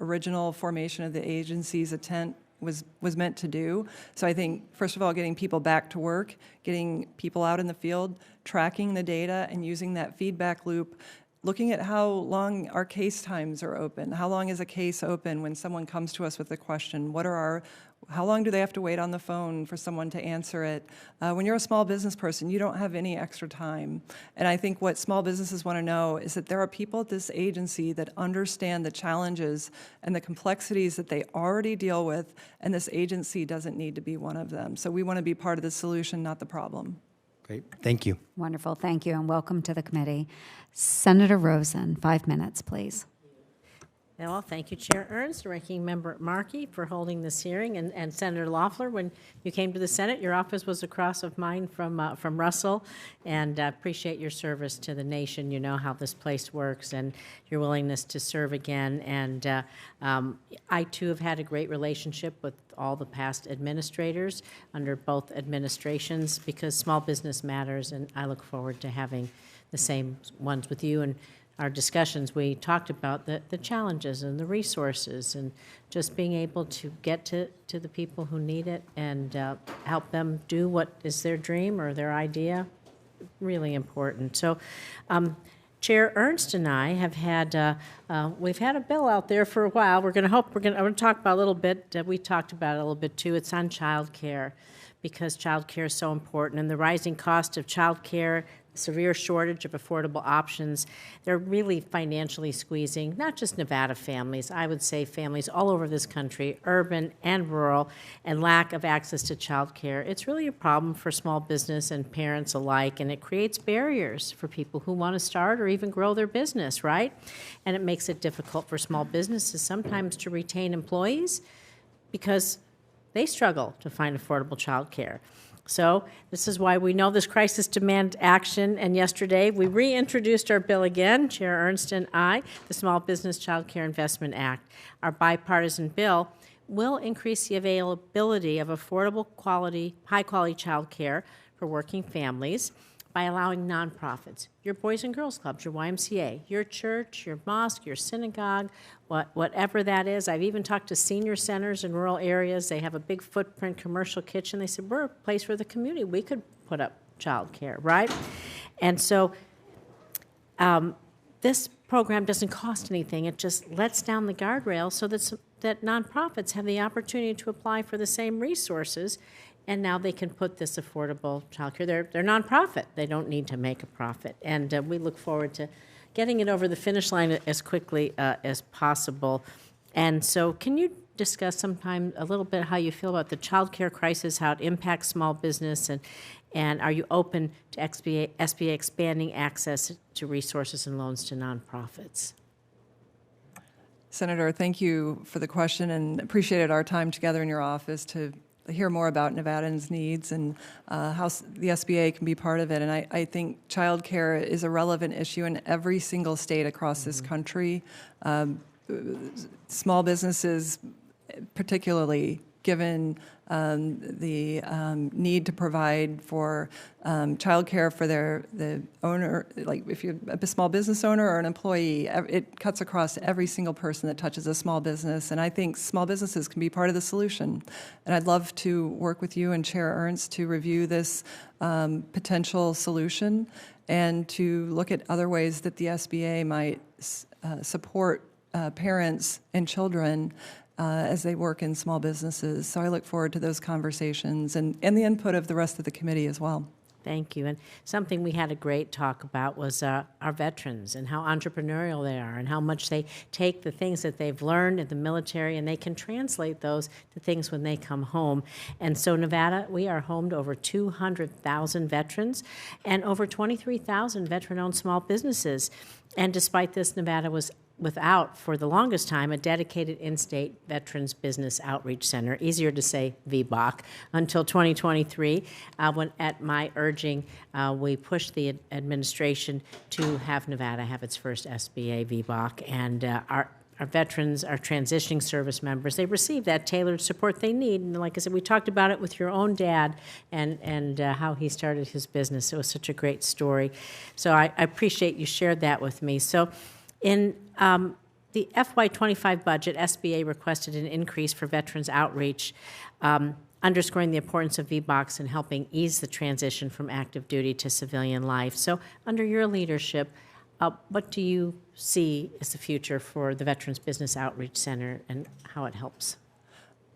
original formation of the agency's intent was meant to do. So I think, first of all, getting people back to work, getting people out in the field, tracking the data and using that feedback loop, looking at how long our case times are open. How long is a case open when someone comes to us with a question? How long do they have to wait on the phone for someone to answer it? When you're a small business person, you don't have any extra time. And I think what small businesses want to know is that there are people at this agency that understand the challenges and the complexities that they already deal with, and this agency doesn't need to be one of them. So we want to be part of the solution, not the problem. Great. Thank you. Wonderful. Thank you, and welcome to the committee. Senator Rosen, 5 minutes, please. Well, thank you, Chair Ernst, Ranking Member Markey, for holding this hearing, and Senator Loeffler. When you came to the Senate, your office was across of mine from Russell, and appreciate your service to the nation. You know how this place works, and your willingness to serve again. And I, too, have had a great relationship with all the past administrators under both administrations, because small business matters, and I look forward to having the same ones with you. And our discussions, we talked about the challenges and the resources, and just being able to get to the people who need it and help them do what is their dream or their idea. Really important. So Chair Ernst and I have had, we've had a bill out there for a while. I'm going to talk about a little bit, we talked about it a little bit too. It's on child care, because child care is so important, and the rising cost of child care, severe shortage of affordable options. They're really financially squeezing not just Nevada families, I would say families all over this country, urban and rural, and lack of access to child care. It's really a problem for small business and parents alike, and it creates barriers for people who want to start or even grow their business, right? And it makes it difficult for small businesses sometimes to retain employees because they struggle to find affordable child care. So this is why we know this crisis demands action, and yesterday we reintroduced our bill again, Chair Ernst and I, the Small Business Child Care Investment Act. Our bipartisan bill will increase the availability of affordable, high-quality child care for working families by allowing nonprofits, your Boys and Girls Clubs, your YMCA, your church, your mosque, your synagogue, whatever that is. I've even talked to senior centers in rural areas. They have a big footprint commercial kitchen. They said, we're a place for the community. We could put up child care, right? And so this program doesn't cost anything. It just lets down the guardrails so that nonprofits have the opportunity to apply for the same resources, and now they can put this affordable child care. They're nonprofit. They don't need to make a profit. And we look forward to getting it over the finish line as quickly as possible. And so can you discuss sometime a little bit how you feel about the child care crisis, how it impacts small business, and are you open to SBA expanding access to resources and loans to nonprofits? Senator, thank you for the question, and appreciated our time together in your office to hear more about Nevadans' needs and how the SBA can be part of it. And I think child care is a relevant issue in every single state across this country. Small businesses, particularly given the need to provide for child care for the owner, like if you're a small business owner or an employee, it cuts across every single person that touches a small business. And I think small businesses can be part of the solution. And I'd love to work with you and Chair Ernst to review this potential solution and to look at other ways that the SBA might support parents and children as they work in small businesses. So I look forward to those conversations and the input of the rest of the committee as well. Thank you. And something we had a great talk about was our veterans and how entrepreneurial they are and how much they take the things that they've learned in the military and they can translate those to things when they come home. And so Nevada, we are home to over 200,000 veterans and over 23,000 veteran-owned small businesses. And despite this, Nevada was without, for the longest time, a dedicated in-state Veterans Business Outreach Center, easier to say VBOC, until 2023, when at my urging, we pushed the administration to have Nevada have its first SBA VBOC, and our veterans, our transitioning service members, they receive that tailored support they need. And like I said, we talked about it with your own dad and how he started his business. It was such a great story. So I appreciate you shared that with me. So in the FY25 budget, SBA requested an increase for veterans outreach, underscoring the importance of VBOCs in helping ease the transition from active duty to civilian life. So under your leadership, what do you see as the future for the Veterans Business Outreach Center and how it helps?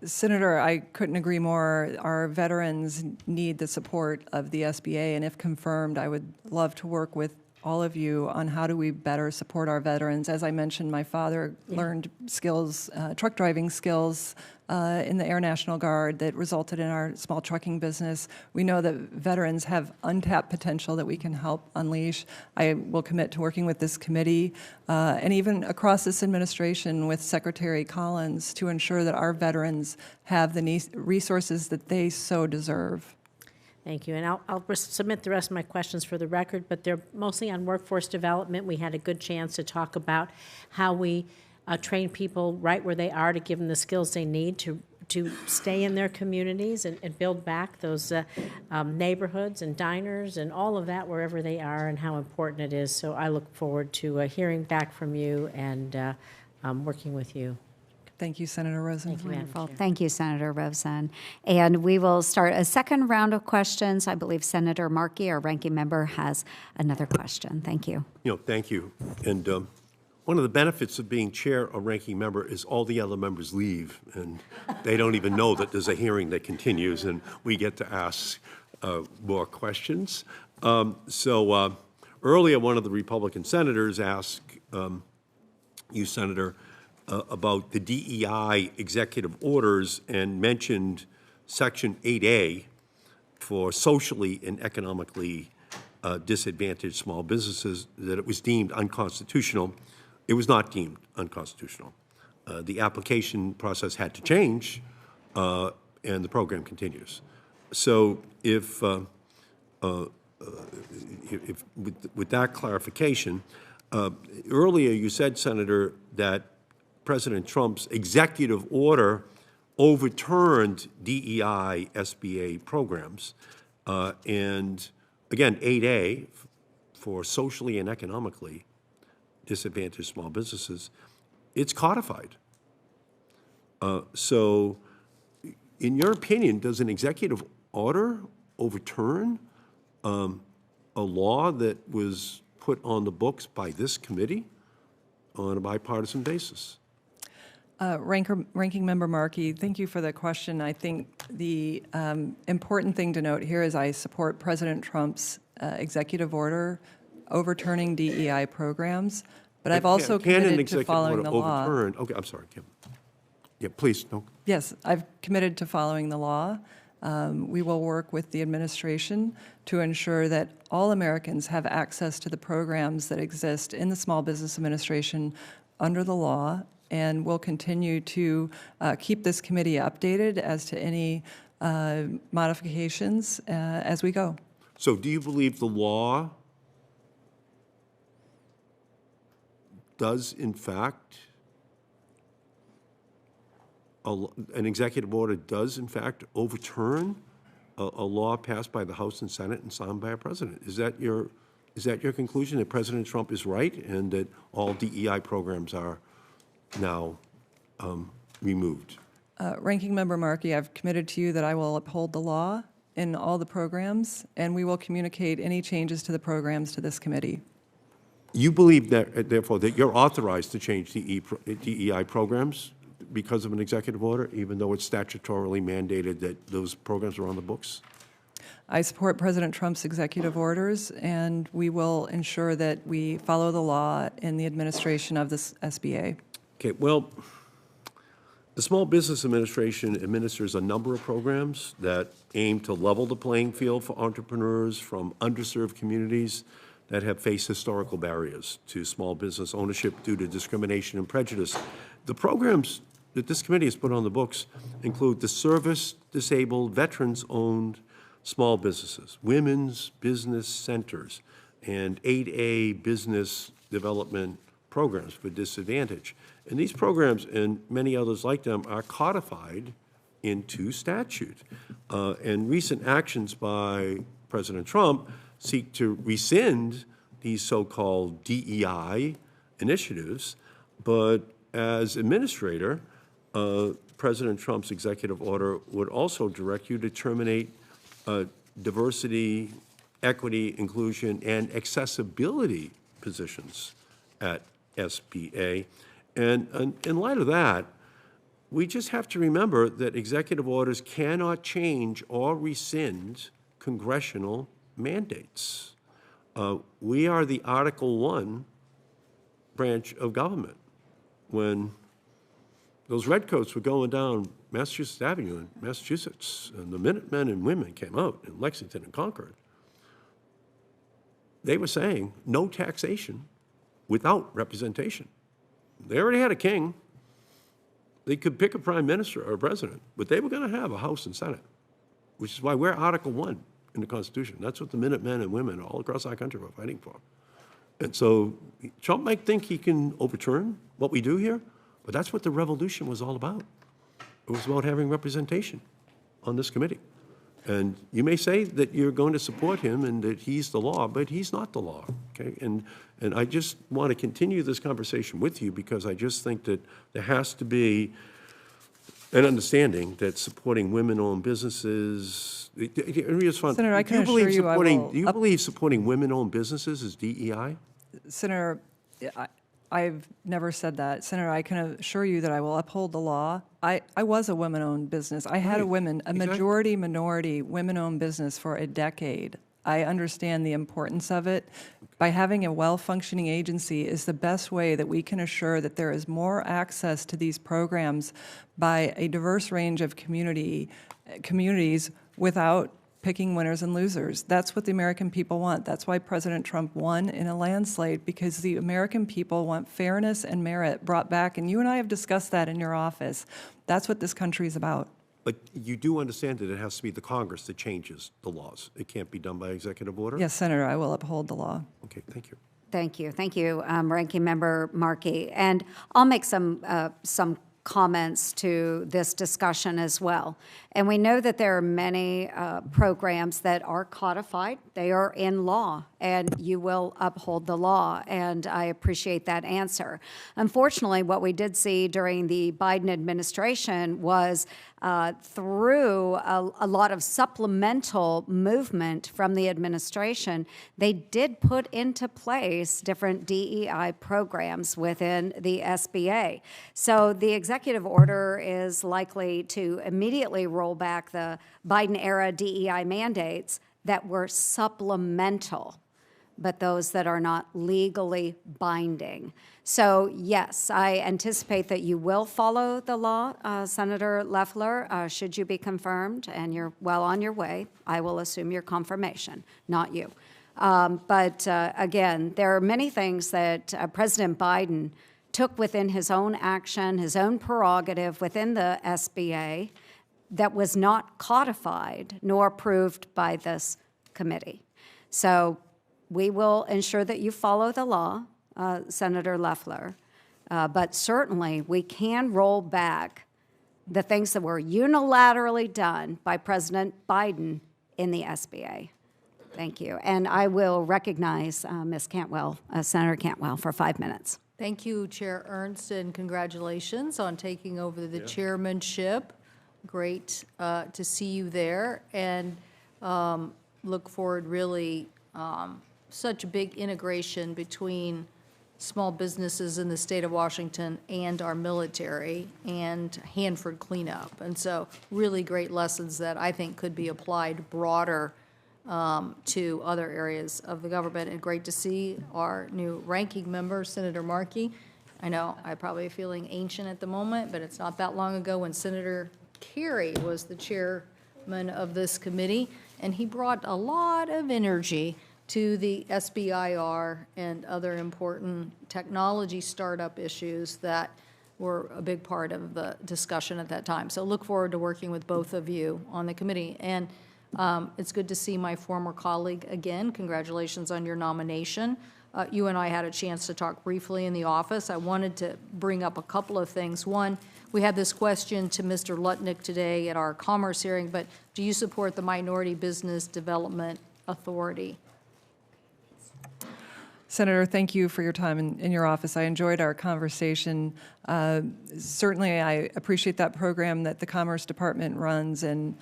Senator, I couldn't agree more. Our veterans need the support of the SBA, and if confirmed, I would love to work with all of you on how do we better support our veterans. As I mentioned, my father learned skills, truck driving skills in the Air National Guard that resulted in our small trucking business. We know that veterans have untapped potential that we can help unleash. I will commit to working with this committee and even across this administration with Secretary Collins to ensure that our veterans have the resources that they so deserve. Thank you. And I'll submit the rest of my questions for the record, but they're mostly on workforce development. We had a good chance to talk about how we train people right where they are to give them the skills they need to stay in their communities and build back those neighborhoods and diners and all of that wherever they are and how important it is. So I look forward to hearing back from you and working with you. Thank you, Senator Rosen. Wonderful. Thank you, Senator Rosen. And we will start a second round of questions. I believe Senator Markey, our ranking member, has another question. Thank you. Thank you. And one of the benefits of being chair or ranking member is all the other members leave, and they don't even know that there's a hearing that continues, and we get to ask more questions. Earlier, one of the Republican senators asked you, Senator, about the DEI executive orders and mentioned Section 8A for socially and economically disadvantaged small businesses, that it was deemed unconstitutional. It was not deemed unconstitutional. The application process had to change, and the program continues. So if with that clarification, earlier you said, Senator, that President Trump's executive order overturned DEI SBA programs. And again, 8A for socially and economically disadvantaged small businesses, it's codified. So in your opinion, does an executive order overturn a law that was put on the books by this committee on a bipartisan basis? Ranking Member Markey, thank you for the question. I think the important thing to note here is I support President Trump's executive order overturning DEI programs, but I've also committed to following the law. Okay, I'm sorry, Kim. Yeah, please. No. Yes, I've committed to following the law. We will work with the administration to ensure that all Americans have access to the programs that exist in the Small Business Administration under the law, and we'll continue to keep this committee updated as to any modifications as we go. So do you believe the law does, in fact, an executive order does, in fact, overturn a law passed by the House and Senate and signed by a president? Is that your conclusion, that President Trump is right and that all DEI programs are now removed? Ranking Member Markey, I've committed to you that I will uphold the law in all the programs, and we will communicate any changes to the programs to this committee. You believe that, therefore, that you're authorized to change DEI programs because of an executive order, even though it's statutorily mandated that those programs are on the books? I support President Trump's executive orders, and we will ensure that we follow the law in the administration of this SBA. Okay, well, the Small Business Administration administers a number of programs that aim to level the playing field for entrepreneurs from underserved communities that have faced historical barriers to small business ownership due to discrimination and prejudice. The programs that this committee has put on the books include the service-disabled, veterans-owned small businesses, women's business centers, and 8A business development programs for disadvantage. And these programs, and many others like them, are codified into statute. And recent actions by President Trump seek to rescind these so-called DEI initiatives, but as administrator, President Trump's executive order would also direct you to terminate diversity, equity, inclusion, and accessibility positions at SBA. And in light of that, we just have to remember that executive orders cannot change or rescind congressional mandates. We are the Article 1 branch of government. When those redcoats were going down Massachusetts Avenue in Massachusetts, and the Minutemen and women came out in Lexington and Concord, they were saying no taxation without representation. They already had a king. They could pick a prime minister or a president, but they were going to have a House and Senate, which is why we're Article 1 in the Constitution. That's what the Minutemen and women all across our country were fighting for. And so Trump might think he can overturn what we do here, but that's what the revolution was all about. It was about having representation on this committee. And you may say that you're going to support him and that he's the law, but he's not the law, okay? And I just want to continue this conversation with you because I just think that there has to be an understanding that supporting women-owned businesses. Senator, I can assure you I will. Do you believe supporting women-owned businesses is DEI? Senator, I've never said that. Senator, I can assure you that I will uphold the law. I was a women-owned business. I had a majority minority women-owned business for a decade. I understand the importance of it. By having a well-functioning agency is the best way that we can assure that there is more access to these programs by a diverse range of communities without picking winners and losers. That's what the American people want. That's why President Trump won in a landslide, because the American people want fairness and merit brought back, and you and I have discussed that in your office. That's what this country is about. But you do understand that it has to be the Congress that changes the laws. It can't be done by executive order? Yes, Senator, I will uphold the law. Okay, thank you. Thank you. Thank you, Ranking Member Markey. And I'll make some comments to this discussion as well. And we know that there are many programs that are codified. They are in law, and you will uphold the law, and I appreciate that answer. Unfortunately, what we did see during the Biden administration was through a lot of supplemental movement from the administration, they did put into place different DEI programs within the SBA. So the executive order is likely to immediately roll back the Biden-era DEI mandates that were supplemental, but those that are not legally binding. So yes, I anticipate that you will follow the law, Senator Loeffler, should you be confirmed, and you're well on your way. I will assume your confirmation, not you. But again, there are many things that President Biden took within his own action, his own prerogative within the SBA that was not codified nor approved by this committee. So we will ensure that you follow the law, Senator Loeffler, but certainly we can roll back the things that were unilaterally done by President Biden in the SBA. Thank you. And I will recognize Ms. Cantwell, Senator Cantwell, for 5 minutes. Thank you, Chair Ernst, and congratulations on taking over the chairmanship. Great to see you there, and look forward really such a big integration between small businesses in the state of Washington and our military and Hanford cleanup. And so really great lessons that I think could be applied broader to other areas of the government. And great to see our new ranking member, Senator Markey. I know I'm probably feeling ancient at the moment, but it's not that long ago when Senator Kerry was the chairman of this committee, and he brought a lot of energy to the SBIR and other important technology startup issues that were a big part of the discussion at that time. So look forward to working with both of you on the committee. And it's good to see my former colleague again. Congratulations on your nomination. You and I had a chance to talk briefly in the office. I wanted to bring up a couple of things. One, we had this question to Mr. Lutnick today at our Commerce hearing, but do you support the Minority Business Development Authority? Senator, thank you for your time in your office. I enjoyed our conversation. Certainly, I appreciate that program that the Commerce Department runs, and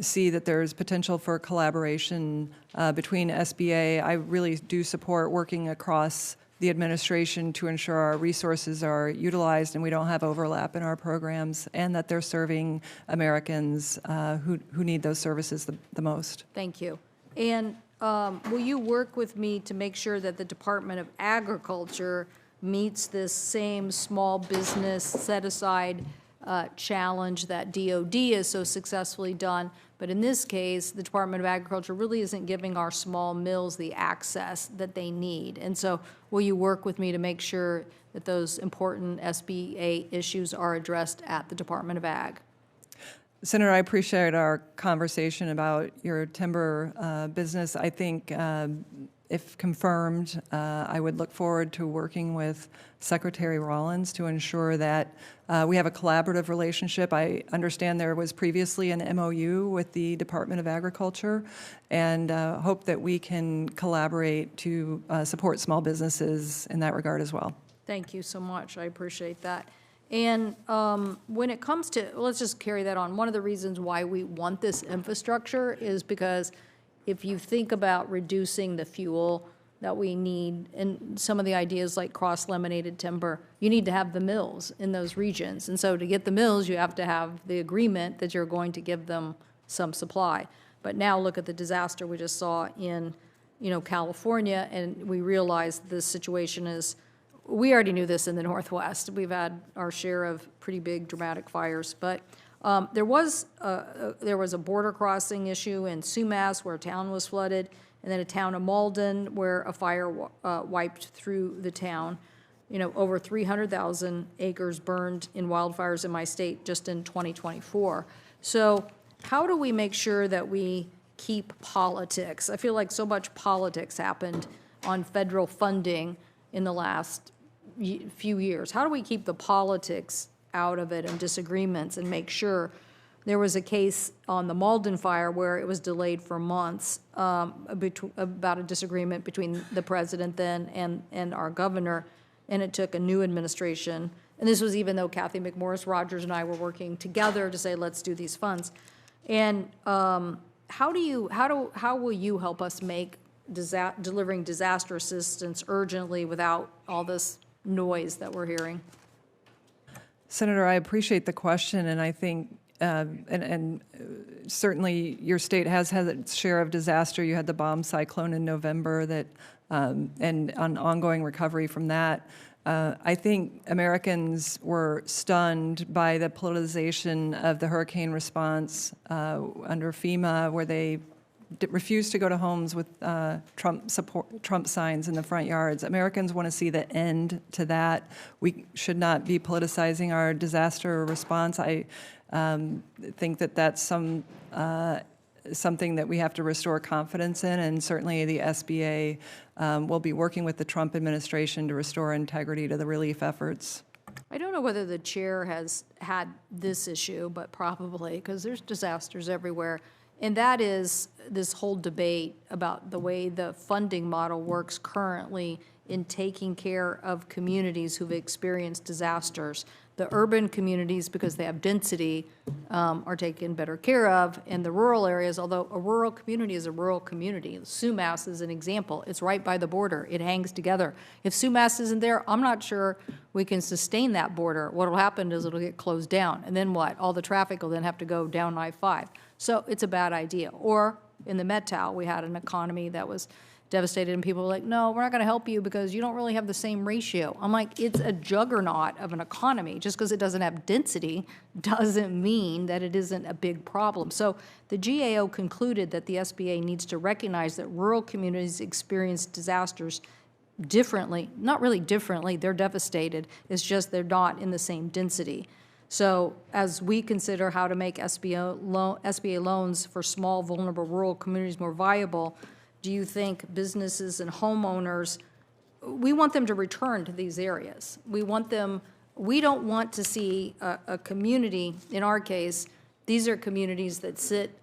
see that there's potential for collaboration between SBA. I really do support working across the administration to ensure our resources are utilized and we don't have overlap in our programs, and that they're serving Americans who need those services the most. Thank you. And will you work with me to make sure that the Department of Agriculture meets this same small business set-aside challenge that DOD has so successfully done? But in this case, the Department of Agriculture really isn't giving our small mills the access that they need. And so will you work with me to make sure that those important SBA issues are addressed at the Department of Ag? Senator, I appreciate our conversation about your timber business. I think if confirmed, I would look forward to working with Secretary Rollins to ensure that we have a collaborative relationship. I understand there was previously an MOU with the Department of Agriculture, and hope that we can collaborate to support small businesses in that regard as well. Thank you so much. I appreciate that. And when it comes to, let's just carry that on. One of the reasons why we want this infrastructure is because if you think about reducing the fuel that we need, and some of the ideas like cross-laminated timber, you need to have the mills in those regions. And so to get the mills, you have to have the agreement that you're going to give them some supply. But now look at the disaster we just saw in, California, and we realize this situation is, we already knew this in the Northwest. We've had our share of pretty big dramatic fires, but there was a border crossing issue in Sumas where a town was flooded, and then a town of Malden where a fire wiped through the town. Over 300,000 acres burned in wildfires in my state just in 2024. So how do we make sure that we keep politics? I feel like so much politics happened on federal funding in the last few years. How do we keep the politics out of it and disagreements and make sure? There was a case on the Malden fire where it was delayed for months about a disagreement between the president then and our governor, and it took a new administration. And this was even though Kathy McMorris Rogers and I were working together to say, let's do these funds. And how will you help us make delivering disaster assistance urgently without all this noise that we're hearing? Senator, I appreciate the question, and I think, and certainly your state has had its share of disaster. You had the bomb cyclone in November that, and on ongoing recovery from that. I think Americans were stunned by the politicization of the hurricane response under FEMA, where they refused to go to homes with Trump signs in the front yards. Americans want to see the end to that. We should not be politicizing our disaster response. I think that that's something that we have to restore confidence in, and certainly the SBA will be working with the Trump administration to restore integrity to the relief efforts. I don't know whether the chair has had this issue, but probably, because there's disasters everywhere. And that is this whole debate about the way the funding model works currently in taking care of communities who've experienced disasters. The urban communities, because they have density, are taken better care of, and the rural areas, although a rural community is a rural community. Sumas is an example. It's right by the border. It hangs together. If Sumas isn't there, I'm not sure we can sustain that border. What will happen is it'll get closed down, and then what? All the traffic will then have to go down I-5. So it's a bad idea. Or in the Met-Tal, we had an economy that was devastated, and people were like, no, we're not going to help you because you don't really have the same ratio. I'm like, it's a juggernaut of an economy. Just because it doesn't have density doesn't mean that it isn't a big problem. So the GAO concluded that the SBA needs to recognize that rural communities experience disasters differently. Not really differently, they're devastated. It's just they're not in the same density. So as we consider how to make SBA loans for small, vulnerable rural communities more viable, do you think businesses and homeowners, we want them to return to these areas. We don't want to see a community, in our case, these are communities that sit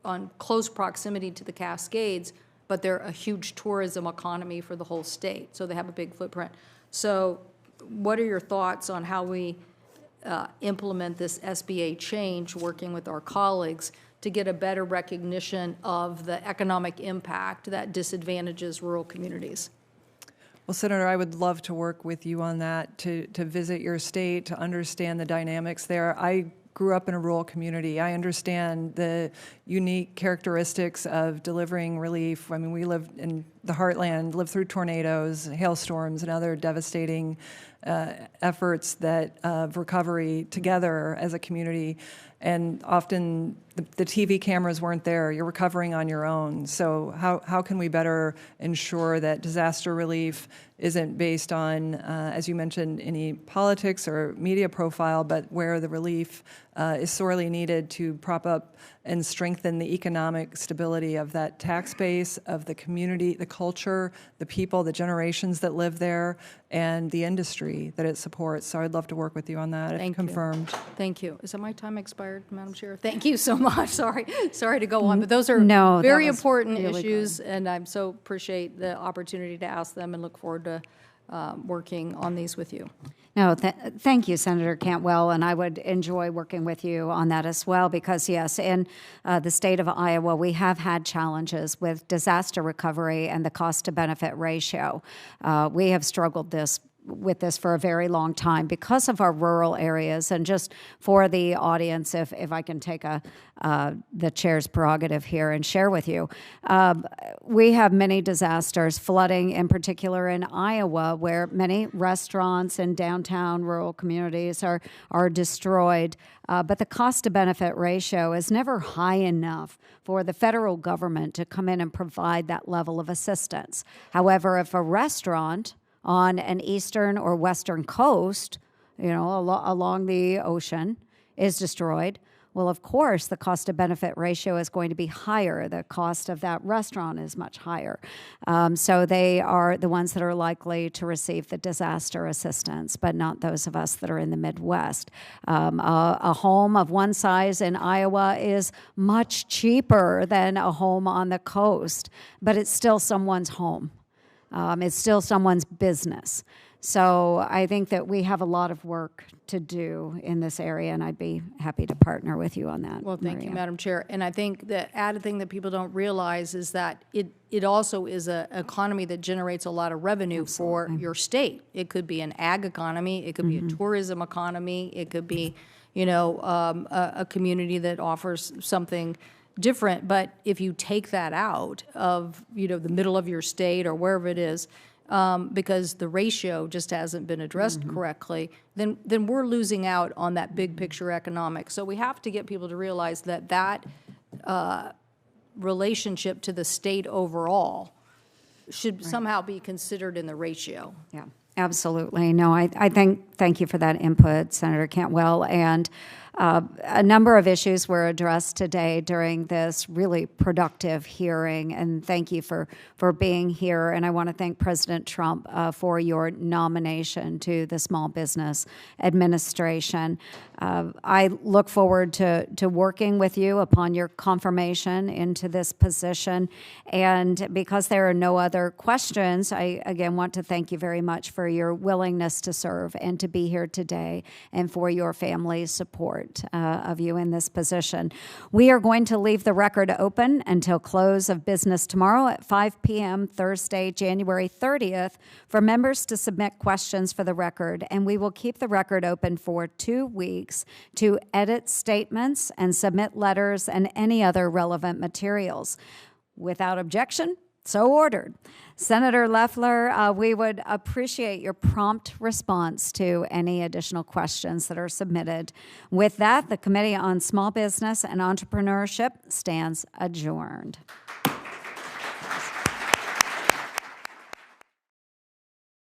on close proximity to the Cascades, but they're a huge tourism economy for the whole state, so they have a big footprint. So what are your thoughts on how we implement this SBA change, working with our colleagues, to get a better recognition of the economic impact that disadvantages rural communities? Well, Senator, I would love to work with you on that, to visit your state, to understand the dynamics there. I grew up in a rural community. I understand the unique characteristics of delivering relief. I mean, we live in the heartland, lived through tornadoes, hailstorms, and other devastating efforts that of recovery together as a community. And often the TV cameras weren't there. You're recovering on your own. So how can we better ensure that disaster relief isn't based on, as you mentioned, any politics or media profile, but where the relief is sorely needed to prop up and strengthen the economic stability of that tax base, of the community, the culture, the people, the generations that live there, and the industry that it supports. So I'd love to work with you on that, if confirmed. Thank you. Is that my time expired, Madam Chair? Thank you so much. Sorry to go on, but those are very important issues, and I so appreciate the opportunity to ask them and look forward to working on these with you. No, thank you, Senator Cantwell, and I would enjoy working with you on that as well because, yes, in the state of Iowa, we have had challenges with disaster recovery and the cost-to-benefit ratio. We have struggled with this for a very long time because of our rural areas. And just for the audience, if I can take the chair's prerogative here and share with you, we have many disasters, flooding in particular in Iowa, where many restaurants in downtown rural communities are destroyed. But the cost-to-benefit ratio is never high enough for the federal government to come in and provide that level of assistance. However, if a restaurant on an eastern or western coast, along the ocean, is destroyed, well, of course, the cost-to-benefit ratio is going to be higher. The cost of that restaurant is much higher. So they are the ones that are likely to receive the disaster assistance, but not those of us that are in the Midwest. A home of one size in Iowa is much cheaper than a home on the coast, but it's still someone's home. It's still someone's business. So I think that we have a lot of work to do in this area, and I'd be happy to partner with you on that. Well, thank you, Maria. Madam Chair. And I think the added thing that people don't realize is that it also is an economy that generates a lot of revenue for your state. It could be an ag economy, it could be a tourism economy, it could be, a community that offers something different. But if you take that out of, the middle of your state or wherever it is, because the ratio just hasn't been addressed correctly, then we're losing out on that big picture economics. So we have to get people to realize that relationship to the state overall should somehow be considered in the ratio. Yeah, absolutely. No, I thank you for that input, Senator Cantwell. And a number of issues were addressed today during this really productive hearing, and thank you for being here. And I want to thank President Trump for your nomination to the Small Business Administration. I look forward to working with you upon your confirmation into this position. And because there are no other questions, I again want to thank you very much for your willingness to serve and to be here today, and for your family's support of you in this position. We are going to leave the record open until close of business tomorrow at 5 p.m. Thursday, January 30th, for members to submit questions for the record, and we will keep the record open for 2 weeks to edit statements and submit letters and any other relevant materials. Without objection, so ordered. Senator Loeffler, we would appreciate your prompt response to any additional questions that are submitted. With that, the Committee on Small Business and Entrepreneurship stands adjourned.